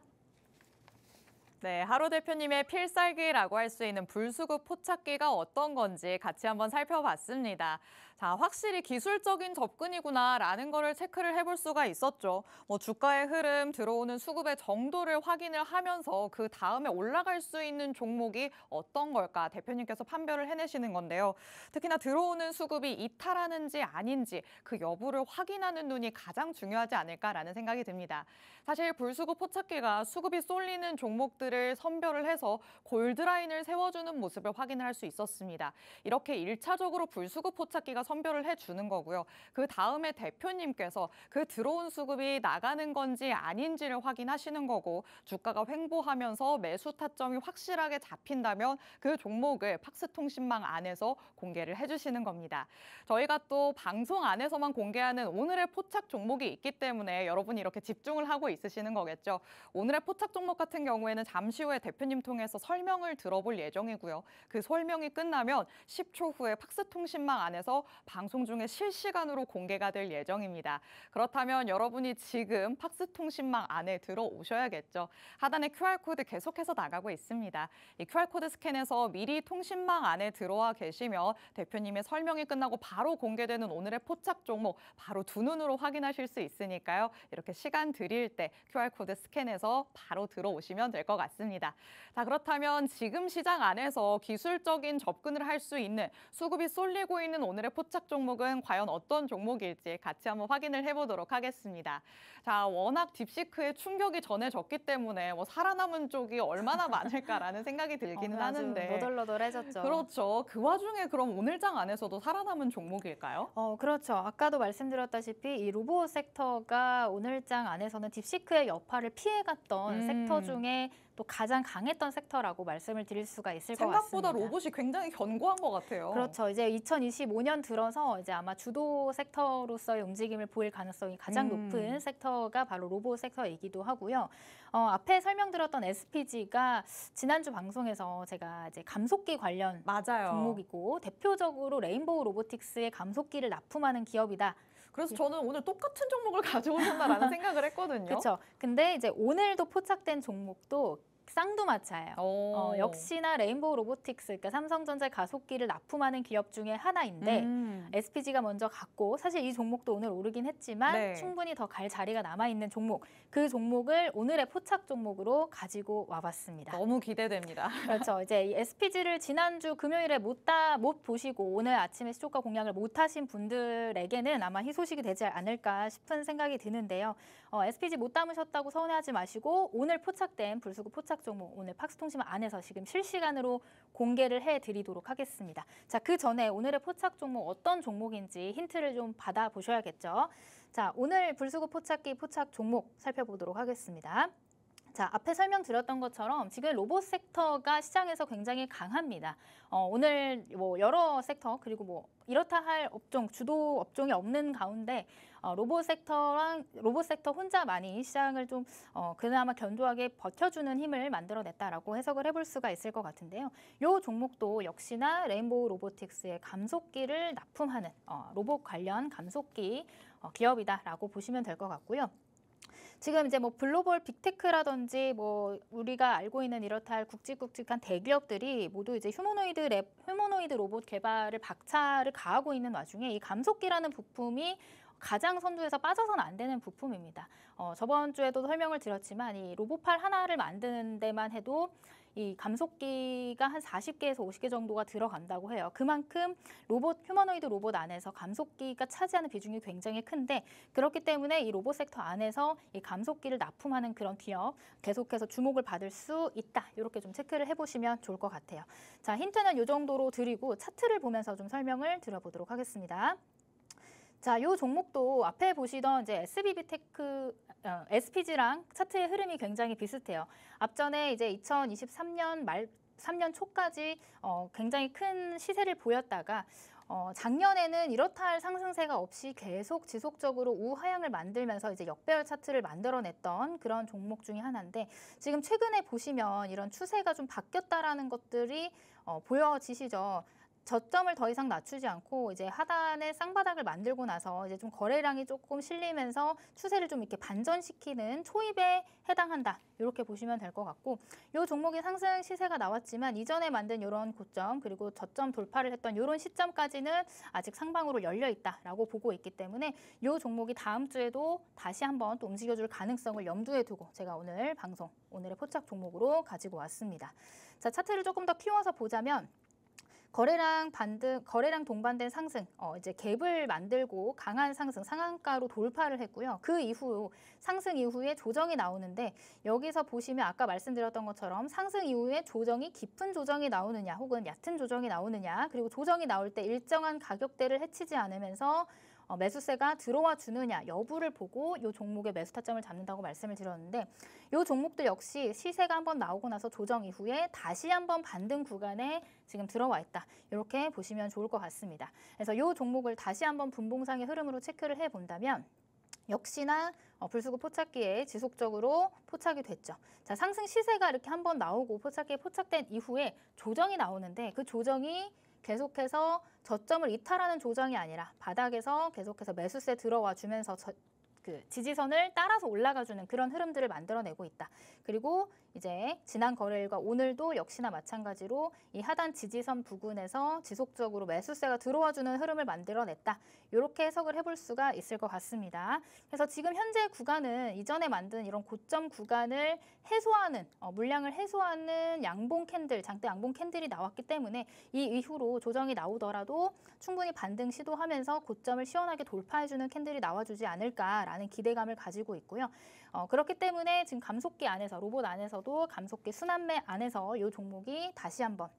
네, 하루 대표님의 필살기라고 할 수 있는 불수급 포착기가 어떤 건지 같이 한번 살펴봤습니다. 자, 확실히 기술적인 접근이구나라는 거를 체크를 해볼 수가 있었죠. 주가의 흐름, 들어오는 수급의 정도를 확인을 하면서 그 다음에 올라갈 수 있는 종목이 어떤 걸까 대표님께서 판별을 해내시는 건데요. 특히나 들어오는 수급이 이탈하는지 아닌지 그 여부를 확인하는 눈이 가장 중요하지 않을까라는 생각이 듭니다. 사실 불수급 포착기가 수급이 쏠리는 종목들을 선별을 해서 골드라인을 세워주는 모습을 확인을 할 수 있었습니다. 이렇게 1차적으로 불수급 포착기가 선별을 해주는 거고요. 그 다음에 대표님께서 그 들어온 수급이 나가는 건지 아닌지를 확인하시는 거고 주가가 횡보하면서 매수 타점이 확실하게 잡힌다면 그 종목을 팍스통신망 안에서 공개를 해주시는 겁니다. 저희가 또 방송 안에서만 공개하는 오늘의 포착 종목이 있기 때문에 여러분이 이렇게 집중을 하고 있으시는 거겠죠. 오늘의 포착 종목 같은 경우에는 잠시 후에 대표님 통해서 설명을 들어볼 예정이고요. 그 설명이 끝나면 10초 후에 팍스통신망 안에서 방송 중에 실시간으로 공개가 될 예정입니다. 그렇다면 여러분이 지금 팍스통신망 안에 들어오셔야겠죠. 하단에 QR코드 계속해서 나가고 있습니다. 이 QR코드 스캔해서 미리 통신망 안에 들어와 계시면 대표님의 설명이 끝나고 바로 공개되는 오늘의 포착 종목 바로 두 눈으로 확인하실 수 있으니까요. 이렇게 시간 드릴 때 QR코드 스캔해서 바로 들어오시면 될 것 같습니다. 같습니다. 자, 그렇다면 지금 시장 안에서 기술적인 접근을 할 수 있는 수급이 쏠리고 있는 오늘의 포착 종목은 과연 어떤 종목일지 같이 한번 확인을 해보도록 하겠습니다. 자, 워낙 딥시크의 충격이 전해졌기 때문에 살아남은 쪽이 얼마나 많을까라는 생각이 들기는 아주 하는데. 너덜너덜해졌죠. 그렇죠. 그 와중에 그럼 오늘 장 안에서도 살아남은 종목일까요? 그렇죠. 아까도 말씀드렸다시피 이 로봇 섹터가 오늘장 안에서는 딥시크의 여파를 피해갔던 섹터 중에 또 가장 강했던 섹터라고 말씀을 드릴 수가 있을 것 같습니다. 생각보다 로봇이 굉장히 견고한 것 같아요. 그렇죠. 이제 2025년 들어서 이제 아마 주도 섹터로서의 움직임을 보일 가능성이 가장 높은 섹터가 바로 로봇 섹터이기도 하고요. 앞에 설명드렸던 SPG가 지난주 방송에서 제가 이제 감속기 관련 맞아요. 종목이고 대표적으로 레인보우 로보틱스의 감속기를 납품하는 기업이다. 그래서 저는 오늘 똑같은 종목을 가져오셨나라는 생각을 했거든요. 그렇죠. 근데 이제 오늘도 포착된 종목도 쌍두마차예요. 역시나 레인보우 로보틱스, 그러니까 삼성전자 가속기를 납품하는 기업 중에 하나인데 SPG가 먼저 갔고 사실 이 종목도 오늘 오르긴 했지만 네. 충분히 더 갈 자리가 남아있는 종목, 그 종목을 오늘의 포착 종목으로 가지고 와봤습니다. 너무 기대됩니다. 그렇죠. 이제 이 SPG를 지난주 금요일에 못 보시고 오늘 아침에 시초가 공략을 못 하신 분들에게는 아마 희소식이 되지 않을까 싶은 생각이 드는데요. SPG 못 담으셨다고 서운해하지 마시고 오늘 포착된 불수급 포착 종목 오늘 팍스통신 안에서 지금 실시간으로 공개를 해드리도록 하겠습니다. 자, 그 전에 오늘의 포착 종목 어떤 종목인지 힌트를 좀 받아보셔야겠죠. 자, 오늘 불수급 포착기 포착 종목 살펴보도록 하겠습니다. 자, 앞에 설명드렸던 것처럼 지금 로봇 섹터가 시장에서 굉장히 강합니다. 오늘 여러 섹터 그리고 이렇다 할 업종, 주도 업종이 없는 가운데 로봇 섹터 혼자만이 시장을 좀 그나마 견조하게 버텨주는 힘을 만들어냈다라고 해석을 해볼 수가 있을 것 같은데요. 이 종목도 역시나 레인보우 로보틱스의 감속기를 납품하는 로봇 관련 감속기 기업이다라고 보시면 될 것 같고요. 지금 이제 글로벌 빅테크라든지 우리가 알고 있는 이렇다 할 굵직굵직한 대기업들이 모두 이제 휴머노이드 로봇 개발을 박차를 가하고 있는 와중에 이 감속기라는 부품이 가장 선두에서 빠져서는 안 되는 부품입니다. 저번 주에도 설명을 드렸지만 이 로봇팔 하나를 만드는 데만 해도 이 감속기가 한 40개에서 50개 정도가 들어간다고 해요. 그만큼 휴머노이드 로봇 안에서 감속기가 차지하는 비중이 굉장히 큰데 그렇기 때문에 이 로봇 섹터 안에서 이 감속기를 납품하는 그런 기업 계속해서 주목을 받을 수 있다. 이렇게 좀 체크를 해보시면 좋을 것 같아요. 자, 힌트는 이 정도로 드리고 차트를 보면서 좀 설명을 드려보도록 하겠습니다. 자, 이 종목도 앞에 보시던 이제 SPG랑 차트의 흐름이 굉장히 비슷해요. 앞전에 이제 2023년 3년 초까지 굉장히 큰 시세를 보였다가 작년에는 이렇다 할 상승세가 없이 계속 지속적으로 우하향을 만들면서 이제 역배열 차트를 만들어냈던 그런 종목 중에 하나인데 지금 최근에 보시면 이런 추세가 좀 바뀌었다라는 것들이 보여지시죠. 저점을 더 이상 낮추지 않고 이제 하단에 쌍바닥을 만들고 나서 이제 좀 거래량이 조금 실리면서 추세를 좀 이렇게 반전시키는 초입에 해당한다. 이렇게 보시면 될 것 같고 이 종목의 상승 시세가 나왔지만 이전에 만든 이런 고점 그리고 저점 돌파를 했던 이런 시점까지는 아직 상방으로 열려 있다라고 보고 있기 때문에 이 종목이 다음 주에도 다시 한번 또 움직여줄 가능성을 염두에 두고 제가 오늘 방송 오늘의 포착 종목으로 가지고 왔습니다. 자, 차트를 조금 더 키워서 보자면 거래량 동반된 상승, 이제 갭을 만들고 강한 상승, 상한가로 돌파를 했고요. 그 이후 상승 이후에 조정이 나오는데 여기서 보시면 아까 말씀드렸던 것처럼 상승 이후에 조정이 깊은 조정이 나오느냐 혹은 얕은 조정이 나오느냐 그리고 조정이 나올 때 일정한 가격대를 해치지 않으면서 매수세가 들어와 주느냐 여부를 보고 이 종목의 매수 타점을 잡는다고 말씀을 드렸는데 이 종목도 역시 시세가 한번 나오고 나서 조정 이후에 다시 한번 반등 구간에 지금 들어와 있다. 이렇게 보시면 좋을 것 같습니다. 그래서 이 종목을 다시 한번 분봉상의 흐름으로 체크를 해본다면 역시나 불수급 포착기에 지속적으로 포착이 됐죠. 자, 상승 시세가 이렇게 한번 나오고 포착기에 포착된 이후에 조정이 나오는데 그 조정이 계속해서 저점을 이탈하는 조정이 아니라 바닥에서 계속해서 매수세 들어와 주면서 그 지지선을 따라서 올라가주는 그런 흐름들을 만들어내고 있다. 그리고 이제 지난 거래일과 오늘도 역시나 마찬가지로 이 하단 지지선 부근에서 지속적으로 매수세가 들어와주는 흐름을 만들어냈다. 이렇게 해석을 해볼 수가 있을 것 같습니다. 그래서 지금 현재 구간은 이전에 만든 이런 고점 구간을 해소하는 물량을 해소하는 양봉 캔들, 장대 양봉 캔들이 나왔기 때문에 이 이후로 조정이 나오더라도 충분히 반등 시도하면서 고점을 시원하게 돌파해주는 캔들이 나와주지 않을까라는 기대감을 가지고 있고요. 그렇기 때문에 지금 감속기 안에서 로봇 안에서도 감속기 순환매 안에서 이 종목이 다시 한번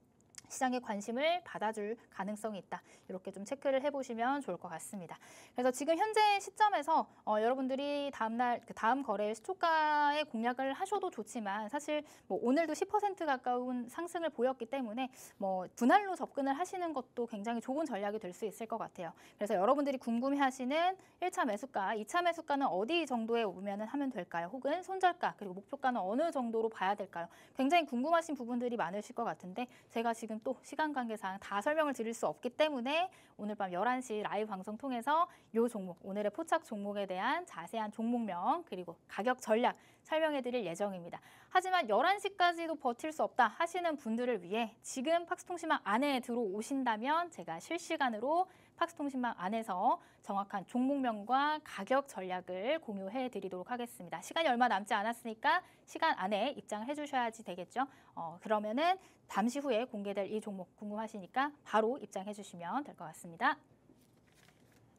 시장의 관심을 받아줄 가능성이 있다. 이렇게 좀 체크를 해보시면 좋을 것 같습니다. 그래서 지금 현재 시점에서 여러분들이 다음 거래일 시초가에 공략을 하셔도 좋지만 사실 뭐 오늘도 10% 가까운 상승을 보였기 때문에 뭐 분할로 접근을 하시는 것도 굉장히 좋은 전략이 될 수 있을 것 같아요. 그래서 여러분들이 궁금해하시는 1차 매수가, 2차 매수가는 어디 정도에 오면 하면 될까요? 혹은 손절가 그리고 목표가는 어느 정도로 봐야 될까요? 굉장히 궁금하신 부분들이 많으실 것 같은데 제가 지금 또 시간 관계상 다 설명을 드릴 수 없기 때문에 오늘 밤 11시 라이브 방송 통해서 이 종목, 오늘의 포착 종목에 대한 자세한 종목명 그리고 가격 전략 설명해 드릴 예정입니다. 하지만 11시까지도 버틸 수 없다 하시는 분들을 위해 지금 팍스통신망 안에 들어오신다면 제가 실시간으로 팍스통신망 안에서 정확한 종목명과 가격 전략을 공유해 드리도록 하겠습니다. 시간이 얼마 남지 않았으니까 시간 안에 입장을 해주셔야지 되겠죠. 그러면은 잠시 후에 공개될 이 종목 궁금하시니까 바로 입장해 주시면 될 것 같습니다.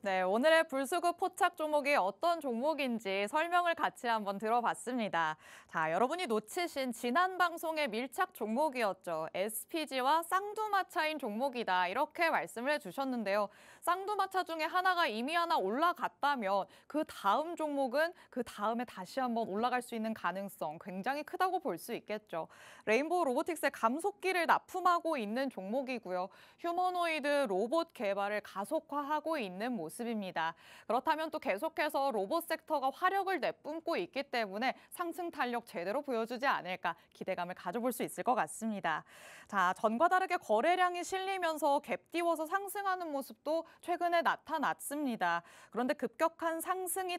네, 오늘의 불수급 포착 종목이 어떤 종목인지 설명을 같이 한번 들어봤습니다. 자, 여러분이 놓치신 지난 방송의 밀착 종목이었죠. SPG와 쌍두마차인 종목이다. 이렇게 말씀을 해주셨는데요. 쌍두마차 중에 하나가 이미 하나 올라갔다면 그 다음 종목은 그 다음에 다시 한번 올라갈 수 있는 가능성 굉장히 크다고 볼 수 있겠죠. 레인보우 로보틱스의 감속기를 납품하고 있는 종목이고요. 휴머노이드 로봇 개발을 가속화하고 있는 모습입니다. 그렇다면 또 계속해서 로봇 섹터가 화력을 내뿜고 있기 때문에 상승 탄력 제대로 보여주지 않을까 기대감을 가져볼 수 있을 것 같습니다. 자, 전과 다르게 거래량이 실리면서 갭 띄워서 상승하는 모습도 최근에 나타났습니다. 그런데 급격한 상승이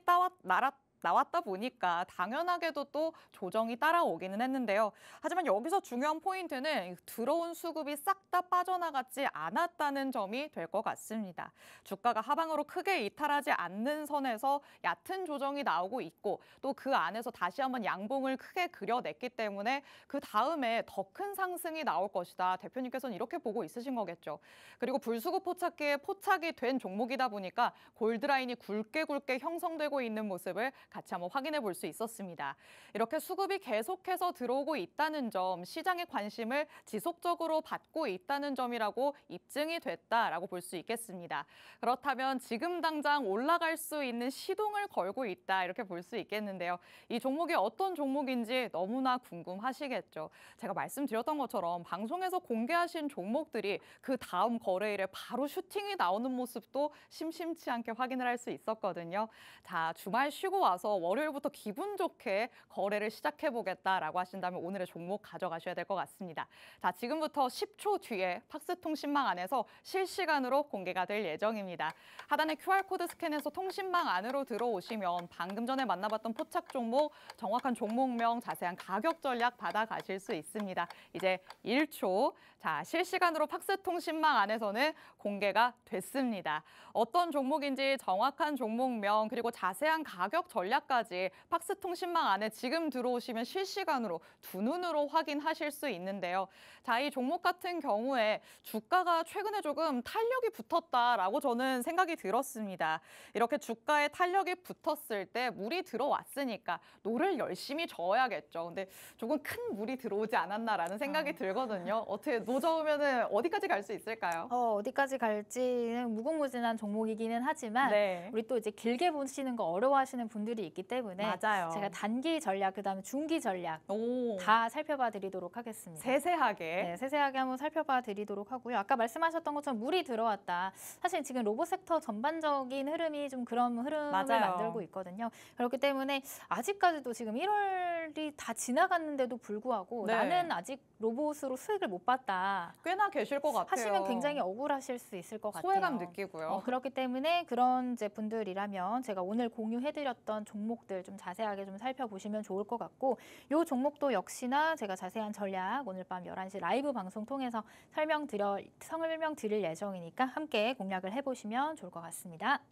나왔다 보니까 당연하게도 또 조정이 따라오기는 했는데요. 하지만 여기서 중요한 포인트는 들어온 수급이 싹 다 빠져나갔지 않았다는 점이 될 것 같습니다. 주가가 하방으로 크게 이탈하지 않는 선에서 얕은 조정이 나오고 있고 또 그 안에서 다시 한번 양봉을 크게 그려냈기 때문에 그 다음에 더 큰 상승이 나올 것이다. 대표님께서는 이렇게 보고 있으신 거겠죠. 그리고 불수급 포착기에 포착이 된 종목이다 보니까 골드라인이 굵게 형성되고 있는 모습을 같이 한번 확인해 볼 수 있었습니다. 이렇게 수급이 계속해서 들어오고 있다는 점, 시장의 관심을 지속적으로 받고 있다는 점이라고 입증이 됐다라고 볼 수 있겠습니다. 그렇다면 지금 당장 올라갈 수 있는 시동을 걸고 있다 이렇게 볼 수 있겠는데요. 이 종목이 어떤 종목인지 너무나 궁금하시겠죠. 제가 말씀드렸던 것처럼 방송에서 공개하신 종목들이 그 다음 거래일에 바로 슈팅이 나오는 모습도 심심치 않게 확인을 할 수 있었거든요. 자, 주말 쉬고 와서 월요일부터 기분 좋게 거래를 시작해보겠다라고 하신다면 오늘의 종목 가져가셔야 될 것 같습니다. 자, 지금부터 10초 뒤에 팍스통신망 안에서 실시간으로 공개가 될 예정입니다. 하단의 QR코드 스캔해서 통신망 안으로 들어오시면 방금 전에 만나봤던 포착 종목, 정확한 종목명, 자세한 가격 전략 받아가실 수 있습니다. 이제 1초. 자, 실시간으로 팍스통신망 안에서는 공개가 됐습니다. 어떤 종목인지 정확한 종목명 그리고 자세한 가격 전략까지 팍스통신망 안에 지금 들어오시면 실시간으로 두 눈으로 확인하실 수 있는데요. 자, 이 종목 같은 경우에 주가가 최근에 조금 탄력이 붙었다라고 저는 생각이 들었습니다. 이렇게 주가에 탄력이 붙었을 때 물이 들어왔으니까 노를 열심히 저어야겠죠. 근데 조금 큰 물이 들어오지 않았나라는 생각이 들거든요. 어떻게 노 저으면은 어디까지 갈 수 있을까요? 어디까지 갈지는 무궁무진한 종목이기는 하지만 네. 우리 또 이제 길게 보시는 거 어려워하시는 분들이 있기 때문에 맞아요. 제가 단기 전략, 그다음에 중기 전략 오, 다 살펴봐 드리도록 하겠습니다. 세세하게. 네, 세세하게 한번 살펴봐 드리도록 하고요. 아까 말씀하셨던 것처럼 물이 들어왔다. 사실 지금 로봇 섹터 전반적인 흐름이 좀 그런 흐름을 맞아요. 만들고 있거든요. 그렇기 때문에 아직까지도 지금 1월이 다 지나갔는데도 불구하고 네. 나는 아직 로봇으로 수익을 못 봤다 꽤나 계실 것 같아요. 하시면 굉장히 억울하실 수 있을 것 같아요. 소외감 느끼고요. 그렇기 때문에 그런 이제 분들이라면 제가 오늘 공유해드렸던 종목들 좀 자세하게 좀 살펴보시면 좋을 것 같고 이 종목도 역시나 제가 자세한 전략 오늘 밤 11시 라이브 방송 통해서 설명드릴 예정이니까 함께 공략을 해보시면 좋을 것 같습니다.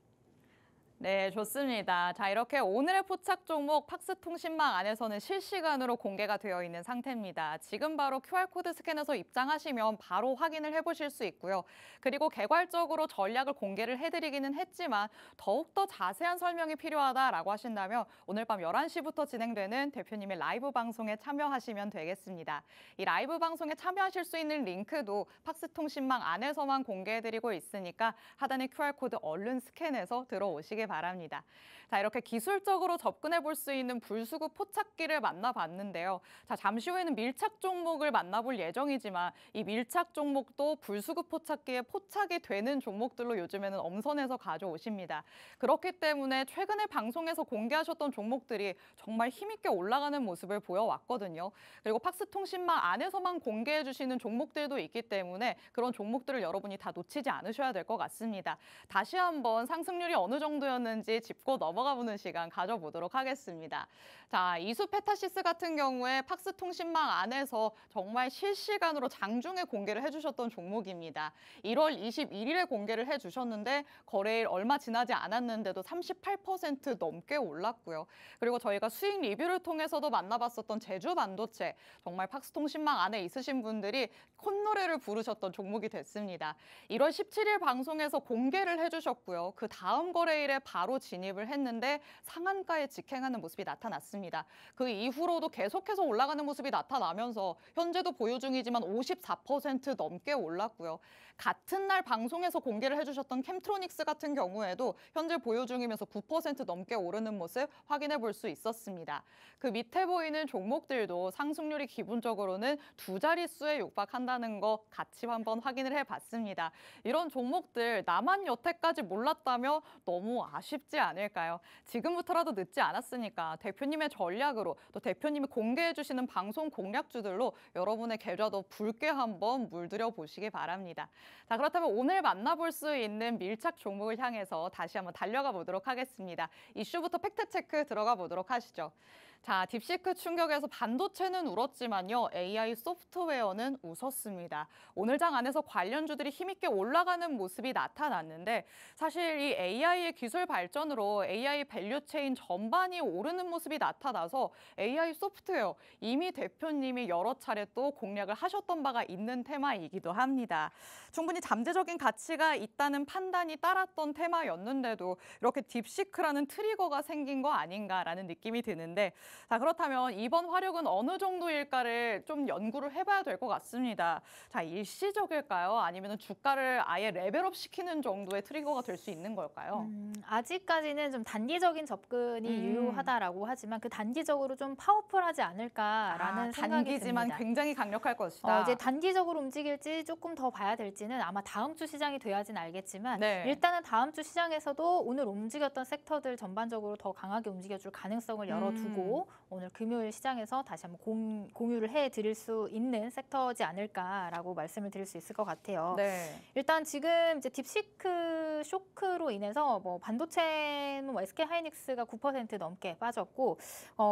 네, 좋습니다. 자, 이렇게 오늘의 포착 종목 팍스통신망 안에서는 실시간으로 공개가 되어 있는 상태입니다. 지금 바로 QR코드 스캔해서 입장하시면 바로 확인을 해보실 수 있고요. 그리고 개괄적으로 전략을 공개를 해드리기는 했지만 더욱더 자세한 설명이 필요하다라고 하신다면 오늘 밤 11시부터 진행되는 대표님의 라이브 방송에 참여하시면 되겠습니다. 이 라이브 방송에 참여하실 수 있는 링크도 팍스통신망 안에서만 공개해드리고 있으니까 하단의 QR코드 얼른 스캔해서 들어오시기 바랍니다. 자, 이렇게 기술적으로 접근해 볼 수 있는 불수급 포착기를 만나봤는데요. 자, 잠시 후에는 밀착 종목을 만나볼 예정이지만 이 밀착 종목도 불수급 포착기에 포착이 되는 종목들로 요즘에는 엄선해서 가져오십니다. 그렇기 때문에 최근에 방송에서 공개하셨던 종목들이 정말 힘있게 올라가는 모습을 보여왔거든요. 그리고 팍스통신망 안에서만 공개해 주시는 종목들도 있기 때문에 그런 종목들을 여러분이 다 놓치지 않으셔야 될 것 같습니다. 다시 한번 상승률이 어느 정도였는지 짚고 넘어가 보는 시간 가져보도록 하겠습니다. 자, 이수페타시스 같은 경우에 팍스통신망 안에서 정말 실시간으로 장중에 공개를 해주셨던 종목입니다. 1월 21일에 공개를 해주셨는데 거래일 얼마 지나지 않았는데도 38% 넘게 올랐고요. 그리고 저희가 수익 리뷰를 통해서도 만나봤었던 제주반도체, 정말 팍스통신망 안에 있으신 분들이 콧노래를 부르셨던 종목이 됐습니다. 1월 17일 방송에서 공개를 해주셨고요. 그 다음 거래일에 바로 진입을 했는데 상한가에 직행하는 모습이 나타났습니다. 그 이후로도 계속해서 올라가는 모습이 나타나면서 현재도 보유 중이지만 54% 넘게 올랐고요. 같은 날 방송에서 공개를 해주셨던 캠트로닉스 같은 경우에도 현재 보유 중이면서 9% 넘게 오르는 모습 확인해 볼 수 있었습니다. 그 밑에 보이는 종목들도 상승률이 기본적으로는 두 자릿수에 육박한다는 거 같이 한번 확인을 해봤습니다. 이런 종목들 나만 여태까지 몰랐다며 너무 아쉽지 않을까요? 지금부터라도 늦지 않았으니까 대표님의 전략으로 또 대표님이 공개해 주시는 방송 공략주들로 여러분의 계좌도 붉게 한번 물들여 보시기 바랍니다. 자, 그렇다면 오늘 만나볼 수 있는 밀착 종목을 향해서 다시 한번 달려가 보도록 하겠습니다. 이슈부터 팩트체크 들어가 보도록 하시죠. 자, 딥시크 충격에서 반도체는 울었지만요. AI 소프트웨어는 웃었습니다. 오늘 장 안에서 관련주들이 힘있게 올라가는 모습이 나타났는데 사실 이 AI의 기술 발전으로 AI 밸류체인 전반이 오르는 모습이 나타나서 AI 소프트웨어 이미 대표님이 여러 차례 또 공략을 하셨던 바가 있는 테마이기도 합니다. 충분히 잠재적인 가치가 있다는 판단이 따랐던 테마였는데도 이렇게 딥시크라는 트리거가 생긴 거 아닌가라는 느낌이 드는데 자, 그렇다면 이번 화력은 어느 정도일까를 좀 연구를 해봐야 될 것 같습니다. 자, 일시적일까요? 아니면 주가를 아예 레벨업 시키는 정도의 트리거가 될 수 있는 걸까요? 아직까지는 좀 단기적인 접근이 유효하다라고 하지만 그 단기적으로 좀 파워풀하지 않을까라는 생각이 단기지만 듭니다. 굉장히 강력할 것이다. 이제 단기적으로 움직일지 조금 더 봐야 될지는 아마 다음 주 시장이 돼야진 알겠지만 네. 일단은 다음 주 시장에서도 오늘 움직였던 섹터들 전반적으로 더 강하게 움직여줄 가능성을 열어두고 오늘 금요일 시장에서 다시 한번 공유를 해드릴 수 있는 섹터지 않을까라고 말씀을 드릴 수 있을 것 같아요. 네. 일단 지금 이제 딥시크 쇼크로 인해서 뭐 반도체는 뭐 SK 하이닉스가 9% 넘게 빠졌고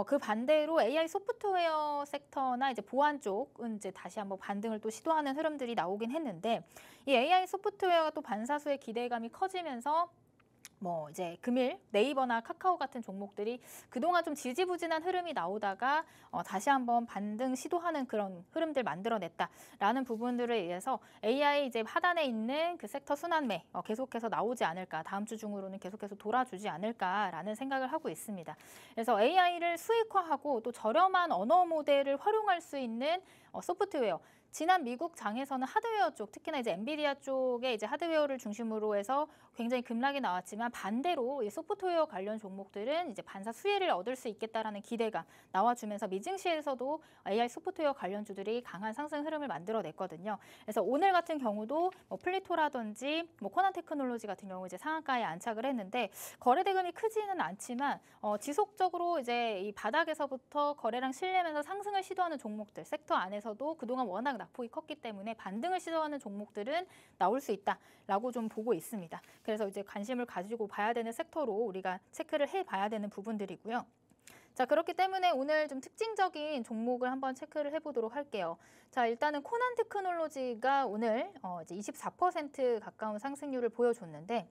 그 반대로 AI 소프트웨어 섹터나 이제 보안 쪽은 이제 다시 한번 반등을 또 시도하는 흐름들이 나오긴 했는데 이 AI 소프트웨어가 또 반사수의 기대감이 커지면서 뭐 이제 금일 네이버나 카카오 같은 종목들이 그동안 좀 지지부진한 흐름이 나오다가 다시 한번 반등 시도하는 그런 흐름들 만들어냈다라는 부분들에 의해서 AI 이제 하단에 있는 그 섹터 순환매 계속해서 나오지 않을까, 다음 주 중으로는 계속해서 돌아주지 않을까라는 생각을 하고 있습니다. 그래서 AI를 수익화하고 또 저렴한 언어 모델을 활용할 수 있는 소프트웨어. 지난 미국 장에서는 하드웨어 쪽, 특히나 이제 엔비디아 쪽에 이제 하드웨어를 중심으로 해서 굉장히 급락이 나왔지만 반대로 이 소프트웨어 관련 종목들은 이제 반사 수혜를 얻을 수 있겠다라는 기대가 나와주면서 미증시에서도 AI 소프트웨어 관련주들이 강한 상승 흐름을 만들어냈거든요. 그래서 오늘 같은 경우도 뭐 플리토라든지 뭐 코난 테크놀로지 같은 경우 이제 상한가에 안착을 했는데 거래 대금이 크지는 않지만 지속적으로 이제 이 바닥에서부터 거래량 실리면서 상승을 시도하는 종목들 섹터 안에서도 그동안 워낙 낙폭이 컸기 때문에 반등을 시도하는 종목들은 나올 수 있다라고 좀 보고 있습니다. 그래서 이제 관심을 가지고 봐야 되는 섹터로 우리가 체크를 해봐야 되는 부분들이고요. 자, 그렇기 때문에 오늘 좀 특징적인 종목을 한번 체크를 해보도록 할게요. 자, 일단은 코난 테크놀로지가 오늘 이제 24% 가까운 상승률을 보여줬는데,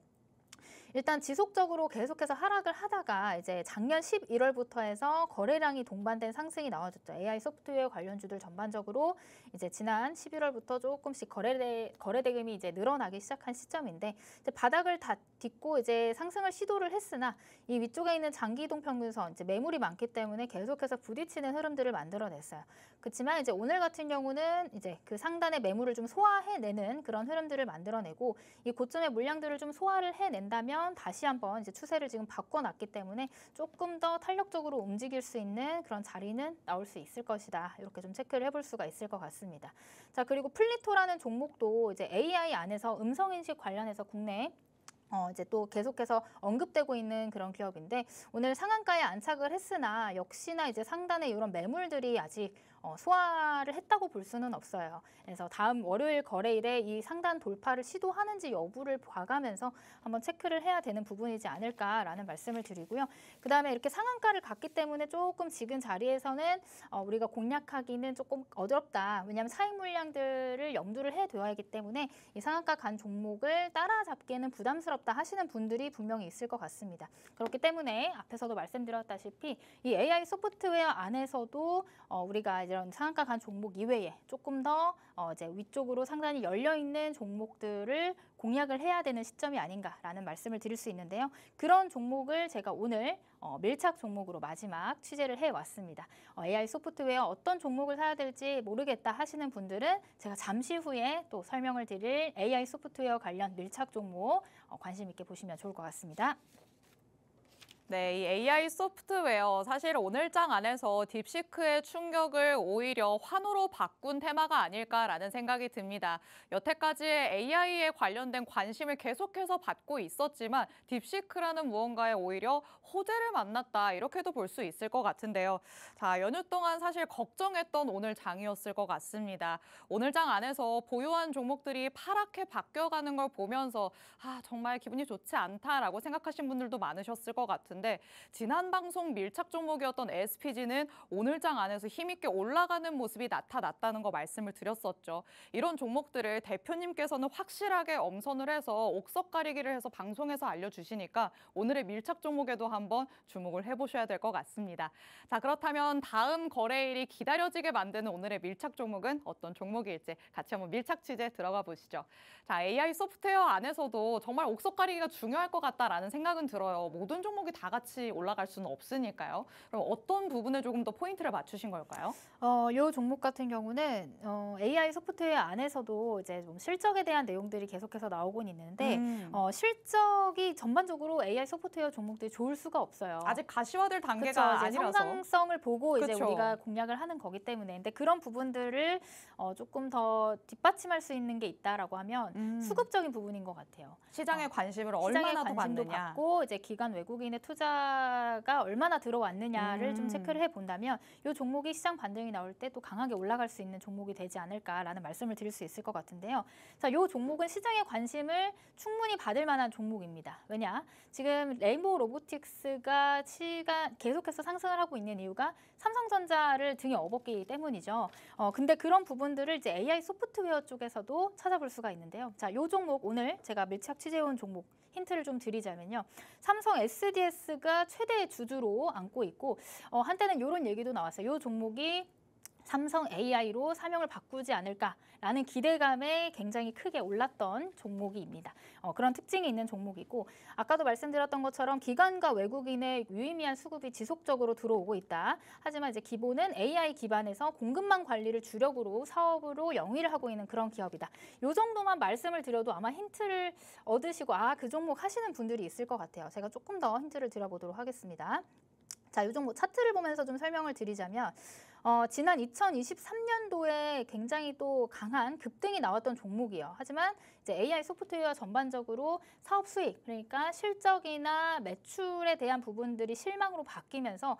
일단 지속적으로 계속해서 하락을 하다가 이제 작년 11월부터 해서 거래량이 동반된 상승이 나와줬죠. AI 소프트웨어 관련주들 전반적으로 이제 지난 11월부터 조금씩 거래대금이 이제 늘어나기 시작한 시점인데, 이제 바닥을 다 딛고 이제 상승을 시도를 했으나 이 위쪽에 있는 장기이동 평균선 이제 매물이 많기 때문에 계속해서 부딪히는 흐름들을 만들어냈어요. 그렇지만 이제 오늘 같은 경우는 이제 그 상단의 매물을 좀 소화해내는 그런 흐름들을 만들어내고, 이 고점의 물량들을 좀 소화를 해낸다면 다시 한번 이제 추세를 지금 바꿔놨기 때문에 조금 더 탄력적으로 움직일 수 있는 그런 자리는 나올 수 있을 것이다. 이렇게 좀 체크를 해볼 수가 있을 것 같습니다. 자, 그리고 플리토라는 종목도 이제 AI 안에서 음성인식 관련해서 국내 이제 또 계속해서 언급되고 있는 그런 기업인데, 오늘 상한가에 안착을 했으나 역시나 이제 상단에 이런 매물들이 아직 소화를 했다고 볼 수는 없어요. 그래서 다음 월요일 거래일에 이 상단 돌파를 시도하는지 여부를 봐가면서 한번 체크를 해야 되는 부분이지 않을까라는 말씀을 드리고요. 그 다음에 이렇게 상한가를 갔기 때문에 조금 지금 자리에서는 우리가 공략하기는 조금 어렵다. 왜냐하면 차익 물량들을 염두를 해둬야 하기 때문에 이 상한가 간 종목을 따라잡기에는 부담스럽다 하시는 분들이 분명히 있을 것 같습니다. 그렇기 때문에 앞에서도 말씀드렸다시피 이 AI 소프트웨어 안에서도 우리가 이런 상한가 간 종목 이외에 조금 더 이제 위쪽으로 상단이 열려 있는 종목들을 공략을 해야 되는 시점이 아닌가라는 말씀을 드릴 수 있는데요. 그런 종목을 제가 오늘 밀착 종목으로 마지막 취재를 해왔습니다. AI 소프트웨어 어떤 종목을 사야 될지 모르겠다 하시는 분들은 제가 잠시 후에 또 설명을 드릴 AI 소프트웨어 관련 밀착 종목 관심 있게 보시면 좋을 것 같습니다. 네, 이 AI 소프트웨어 사실 오늘장 안에서 딥시크의 충격을 오히려 환호로 바꾼 테마가 아닐까라는 생각이 듭니다. 여태까지 AI에 관련된 관심을 계속해서 받고 있었지만 딥시크라는 무언가에 오히려 호재를 만났다 이렇게도 볼 수 있을 것 같은데요. 자, 연휴 동안 사실 걱정했던 오늘 장이었을 것 같습니다. 오늘장 안에서 보유한 종목들이 파랗게 바뀌어가는 걸 보면서 정말 기분이 좋지 않다라고 생각하신 분들도 많으셨을 것 같은데, 지난 방송 밀착 종목이었던 SPG는 오늘장 안에서 힘있게 올라가는 모습이 나타났다는 거 말씀을 드렸었죠. 이런 종목들을 대표님께서는 확실하게 엄선을 해서 옥석 가리기를 해서 방송에서 알려주시니까 오늘의 밀착 종목에도 한번 주목을 해보셔야 될 것 같습니다. 자, 그렇다면 다음 거래일이 기다려지게 만드는 오늘의 밀착 종목은 어떤 종목일지 같이 한번 밀착 취재 들어가 보시죠. 자, AI 소프트웨어 안에서도 정말 옥석 가리기가 중요할 것 같다라는 생각은 들어요. 모든 종목이 다 같이 올라갈 수는 없으니까요. 그럼 어떤 부분에 조금 더 포인트를 맞추신 걸까요? 이 종목 같은 경우는 AI 소프트웨어 안에서도 이제 좀 실적에 대한 내용들이 계속해서 나오곤 있는데 실적이 전반적으로 AI 소프트웨어 종목들이 좋을 수가 없어요. 아직 가시화될 단계가 그쵸, 이제 아니라서. 성장성을 보고 이제 그쵸. 우리가 공략을 하는 거기 때문에, 근데 그런 부분들을 조금 더 뒷받침할 수 있는 게 있다라고 하면 수급적인 부분인 것 같아요. 시장의 관심을 시장의 얼마나 더 관심도 받느냐. 받고 이제 기관 외국인의 투자가 얼마나 들어왔느냐를 좀 체크를 해본다면 이 종목이 시장 반등이 나올 때 또 강하게 올라갈 수 있는 종목이 되지 않을까라는 말씀을 드릴 수 있을 것 같은데요. 자, 이 종목은 시장의 관심을 충분히 받을 만한 종목입니다. 왜냐? 지금 레인보우 로보틱스가 계속해서 상승을 하고 있는 이유가 삼성전자를 등에 업었기 때문이죠. 근데 그런 부분들을 이제 AI 소프트웨어 쪽에서도 찾아볼 수가 있는데요. 자, 이 종목 오늘 제가 밀착 취재해온 종목 힌트를 좀 드리자면요. 삼성 SDS가 최대의 주주로 안고 있고 한때는 이런 얘기도 나왔어요. 이 종목이 삼성 AI로 사명을 바꾸지 않을까라는 기대감에 굉장히 크게 올랐던 종목입니다. 그런 특징이 있는 종목이고, 아까도 말씀드렸던 것처럼 기관과 외국인의 유의미한 수급이 지속적으로 들어오고 있다. 하지만 이제 기본은 AI 기반에서 공급망 관리를 주력으로 사업으로 영위를 하고 있는 그런 기업이다. 이 정도만 말씀을 드려도 아마 힌트를 얻으시고 그 종목 하시는 분들이 있을 것 같아요. 제가 조금 더 힌트를 드려보도록 하겠습니다. 자, 이 종목 차트를 보면서 좀 설명을 드리자면 지난 2023년도에 굉장히 또 강한 급등이 나왔던 종목이에요. 하지만 이제 AI 소프트웨어 전반적으로 사업 수익, 그러니까 실적이나 매출에 대한 부분들이 실망으로 바뀌면서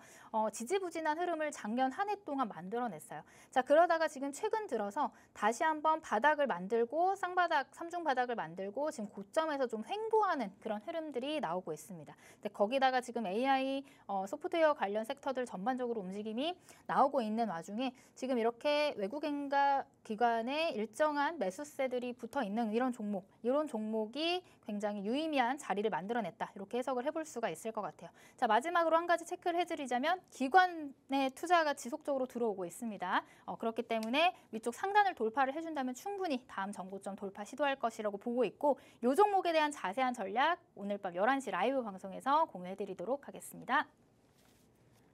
지지부진한 흐름을 작년 한 해 동안 만들어냈어요. 자, 그러다가 지금 최근 들어서 다시 한번 바닥을 만들고 쌍바닥, 삼중 바닥을 만들고 지금 고점에서 좀 횡보하는 그런 흐름들이 나오고 있습니다. 근데 거기다가 지금 AI 소프트웨어 관련 섹터들 전반적으로 움직임이 나오고 있는 와중에 지금 이렇게 외국인가 기관의 일정한 매수세들이 붙어 있는 이런 종목이 굉장히 유의미한 자리를 만들어냈다. 이렇게 해석을 해볼 수가 있을 것 같아요. 자, 마지막으로 한 가지 체크를 해드리자면 기관의 투자가 지속적으로 들어오고 있습니다. 그렇기 때문에 위쪽 상단을 돌파를 해준다면 충분히 다음 전고점 돌파 시도할 것이라고 보고 있고 이 종목에 대한 자세한 전략 오늘 밤 11시 라이브 방송에서 공유해드리도록 하겠습니다.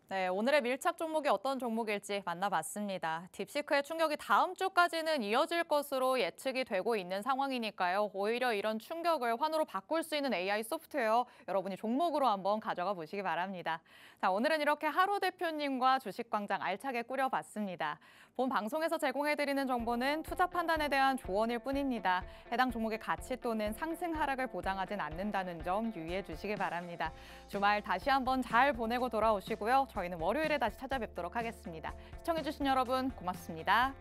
네, 오늘의 밀착 종목이 어떤 종목일지 만나봤습니다. 딥시크의 충격이 다음 주까지는 이어질 것으로 예측이 되고 있는 상황이니까요. 오히려 이런 충격을 환호로 바꿀 수 있는 AI 소프트웨어 여러분이 종목으로 한번 가져가 보시기 바랍니다. 자, 오늘은 이렇게 하루 대표님과 주식광장 알차게 꾸려봤습니다. 본 방송에서 제공해드리는 정보는 투자 판단에 대한 조언일 뿐입니다. 해당 종목의 가치 또는 상승 하락을 보장하진 않는다는 점 유의해 주시기 바랍니다. 주말 다시 한번 잘 보내고 돌아오시고요. 저희는 월요일에 다시 찾아뵙도록 하겠습니다. 시청해주신 여러분 고맙습니다.